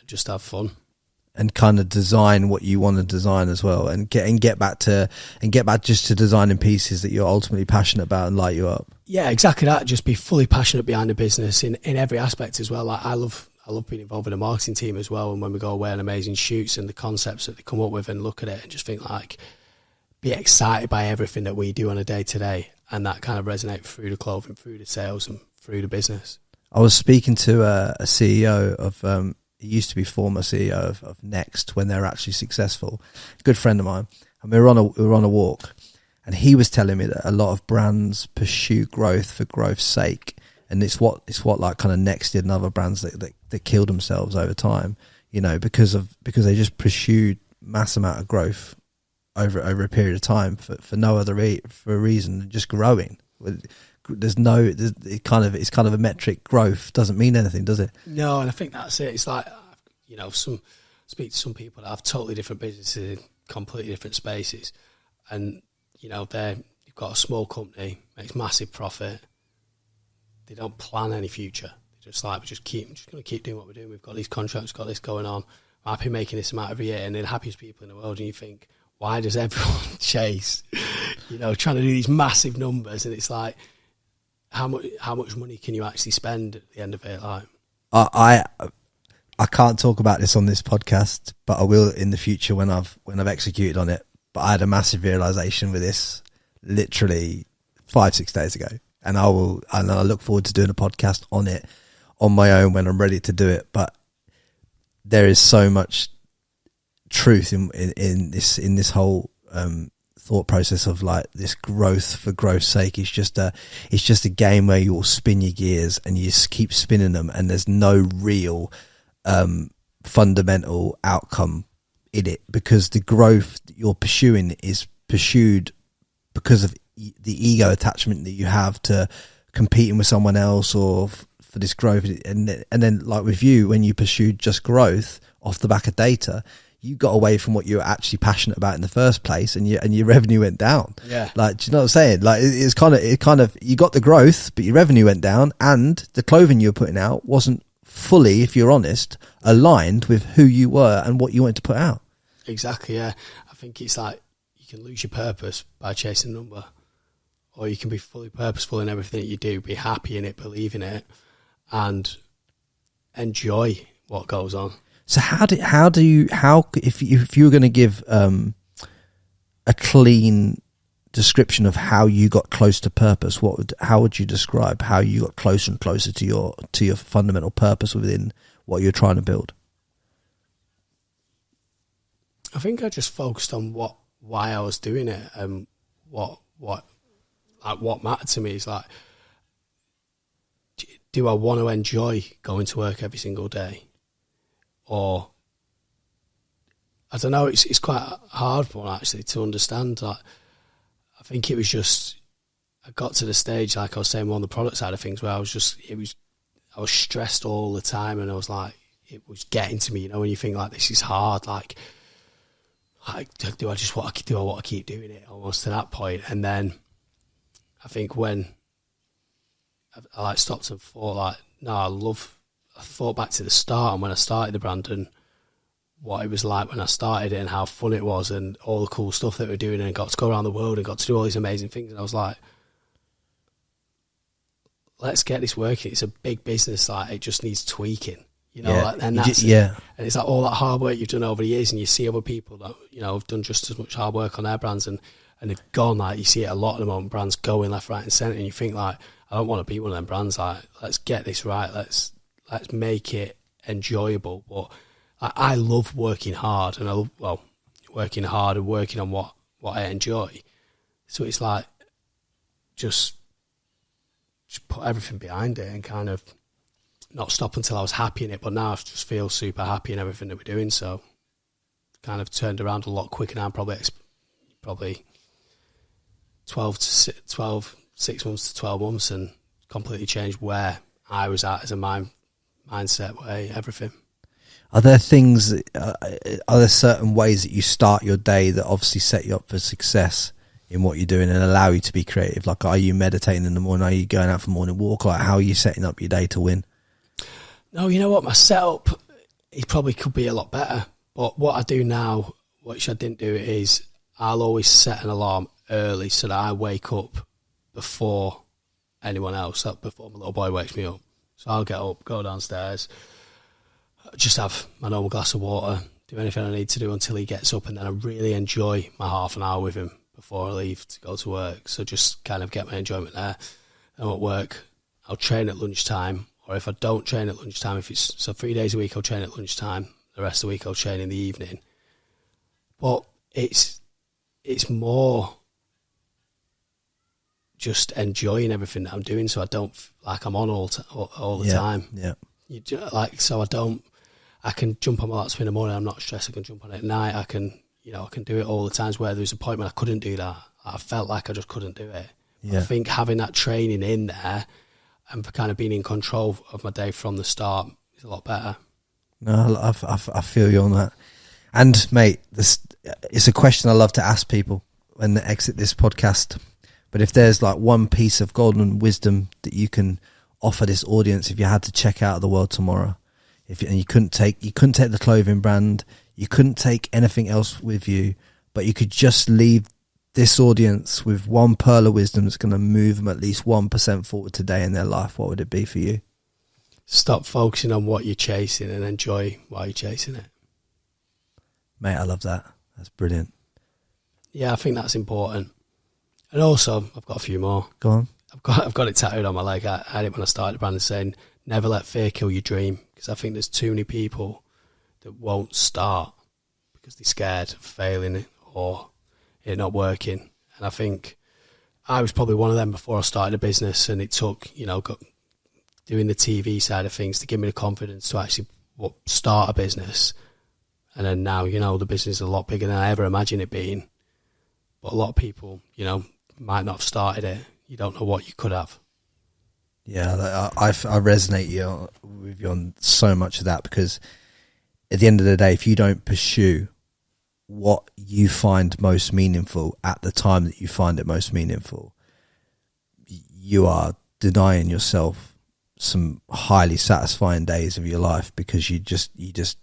just have fun. And kind of design what you want to design as well, and get back just to designing pieces that you're ultimately passionate about and light you up. Yeah, exactly that. Just be fully passionate behind the business in every aspect as well. Like I love being involved in the marketing team as well, and when we go away on amazing shoots and the concepts that they come up with, and look at it and just think like, be excited by everything that we do on a day to day, and that kind of resonate through the clothing, through the sales, and through the business. I was speaking to a CEO of. He used to be former CEO of Next when they were actually successful. A good friend of mine, and we were on a walk, and he was telling me that a lot of brands pursue growth for growth's sake, and it's what like kind of Next did and other brands that killed themselves over time, you know, because they just pursued mass amount of growth over a period of time for no other for a reason than just growing. It's kind of a metric. Growth doesn't mean anything, does it? No, and I think that's it. It's like, you know, speak to some people that have totally different businesses in completely different spaces, and you know you've got a small company, makes massive profit. They don't plan any future. They're just like, we're just going to keep doing what we're doing. We've got these contracts, got this going on. I'm happy making this amount every year, and they're the happiest people in the world. And you think, why does everyone chase, you know, trying to do these massive numbers? And it's like, how much money can you actually spend at the end of it? Like, I can't talk about this on this podcast, but I will in the future when I've executed on it. But I had a massive realization with this literally 5-6 days ago, and I look forward to doing a podcast on it on my own when I'm ready to do it. But there is so much truth in this whole thought process of like this growth for growth's sake. It's just a game where you will spin your gears and you just keep spinning them, and there's no real fundamental outcome in it, because the growth that you're pursuing is pursued because of the ego attachment that you have to competing with someone else, or for this growth, and then like with you, when you pursued just growth off the back of data, you got away from what you were actually passionate about in the first place, and your revenue went down. Yeah. Like, do you know what I'm saying? Like, it kind of, you got the growth, but your revenue went down, and the clothing you were putting out wasn't fully, if you're honest, aligned with who you were and what you wanted to put out. Exactly, yeah. I think it's like you can lose your purpose by chasing a number, or you can be fully purposeful in everything that you do, be happy in it, believe in it, and enjoy what goes on. So if you were going to give a clean description of how you got close to purpose, how would you describe how you got closer and closer to your fundamental purpose within what you're trying to build? I think I just focused on why I was doing it, and what mattered to me is like, do I want to enjoy going to work every single day? Or, I don't know, it's quite a hard one actually to understand. Like, I think it was just, I got to the stage, like I was saying, on the product side of things, where I was stressed all the time, and I was like, it was getting to me, you know, when you think like, this is hard, like do I want to keep doing it, almost to that point. And then I think when I like stopped and thought like, no, I thought back to the start, and when I started the brand, and what it was like when I started it, and how fun it was, and all the cool stuff that we're doing, and got to go around the world and got to do all these amazing things. And I was like, let's get this working. It's a big business, like it just needs tweaking, you know. Yeah. Like, and that's yeah. And it's like all that hard work you've done over the years, and you see other people that, you know, have done just as much hard work on their brands, and they've gone, like, you see it a lot at the moment, brands going left, right and centre, and you think like, I don't want to be one of them brands. Like, let's get this right. Let's make it enjoyable. But I love working hard, and working hard and working on what I enjoy. So it's like just put everything behind it, and kind of not stop until I was happy in it. But now I just feel super happy in everything that we're doing. So kind of turned around a lot quicker now. Probably 6 months to 12 months, and completely changed where I was at as a mindset, way, everything. Are there things, are there certain ways that you start your day that obviously set you up for success in what you're doing and allow you to be creative? Like, are you meditating in the morning? Are you going out for a morning walk? Like, how are you setting up your day to win? No, you know what? My setup, it probably could be a lot better. But what I do now, which I didn't do, is I'll always set an alarm early so that I wake up before anyone else, before my little boy wakes me up. So I'll get up, go downstairs, just have my normal glass of water, do anything I need to do until he gets up, and then I really enjoy my half an hour with him before I leave to go to work. So just kind of get my enjoyment there. And at work, I'll train at lunchtime, or if I don't train at lunchtime, 3 days a week I'll train at lunchtime, the rest of the week I'll train in the evening. But it's more just enjoying everything that I'm doing, so I don't like I'm on all the time. Yeah. I can jump on my laptop in the morning. I'm not stressed. I can jump on it at night. I can do it all the times where there was a point when I couldn't do that. I felt like I just couldn't do it. Yeah. I think having that training in there and kind of being in control of my day from the start is a lot better. No, I feel you on that. And mate, it's a question I love to ask people when they exit this podcast. But if there's like one piece of golden wisdom that you can offer this audience, if you had to check out of the world tomorrow, and you couldn't take the clothing brand, you couldn't take anything else with you, but you could just leave this audience with one pearl of wisdom that's going to move them at least 1% forward today in their life, what would it be for you? Stop focusing on what you're chasing and enjoy while you're chasing it. Mate, I love that. That's brilliant. Yeah, I think that's important. And also, I've got a few more. Go on. I've got it tattooed on my leg. I had it when I started the brand, saying, never let fear kill your dream. Because I think there's too many people that won't start because they're scared of failing or it not working. And I think I was probably one of them before I started a business, and it took, doing the TV side of things to give me the confidence to actually start a business. And then now, the business is a lot bigger than I ever imagined it being. But a lot of people, might not have started it. You don't know what you could have. Yeah, I resonate with you on so much of that, because at the end of the day, if you don't pursue what you find most meaningful at the time that you find it most meaningful, you are denying yourself some highly satisfying days of your life, because you just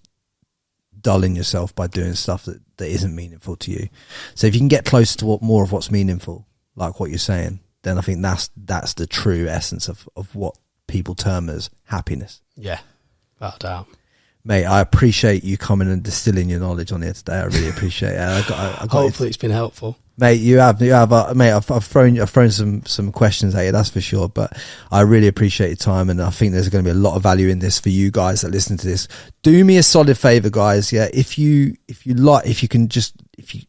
dulling yourself by doing stuff that isn't meaningful to you. So if you can get close to more of what's meaningful, like what you're saying, then I think that's the true essence of what people term as happiness. Yeah, without a doubt. Mate, I appreciate you coming and distilling your knowledge on here today. I really appreciate it. I got Hopefully it's been helpful. Mate, you have. Mate, I've thrown some questions at you, that's for sure. But I really appreciate your time, and I think there's going to be a lot of value in this for you guys that listen to this. Do me a solid favor, guys. Yeah, if you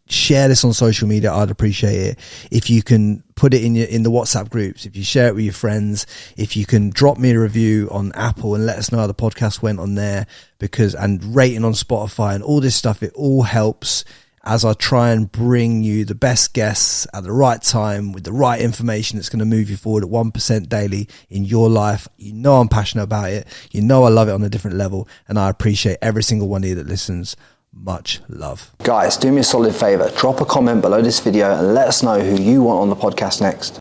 share this on social media, I'd appreciate it. If you can put it in the WhatsApp groups, if you share it with your friends, if you can drop me a review on Apple and let us know how the podcast went on there, and rating on Spotify and all this stuff, it all helps as I try and bring you the best guests at the right time with the right information that's going to move you forward at 1% daily in your life. You know I'm passionate about it. You know I love it on a different level, and I appreciate every single one of you that listens. Much love. Guys, do me a solid favor. Drop a comment below this video and let us know who you want on the podcast next.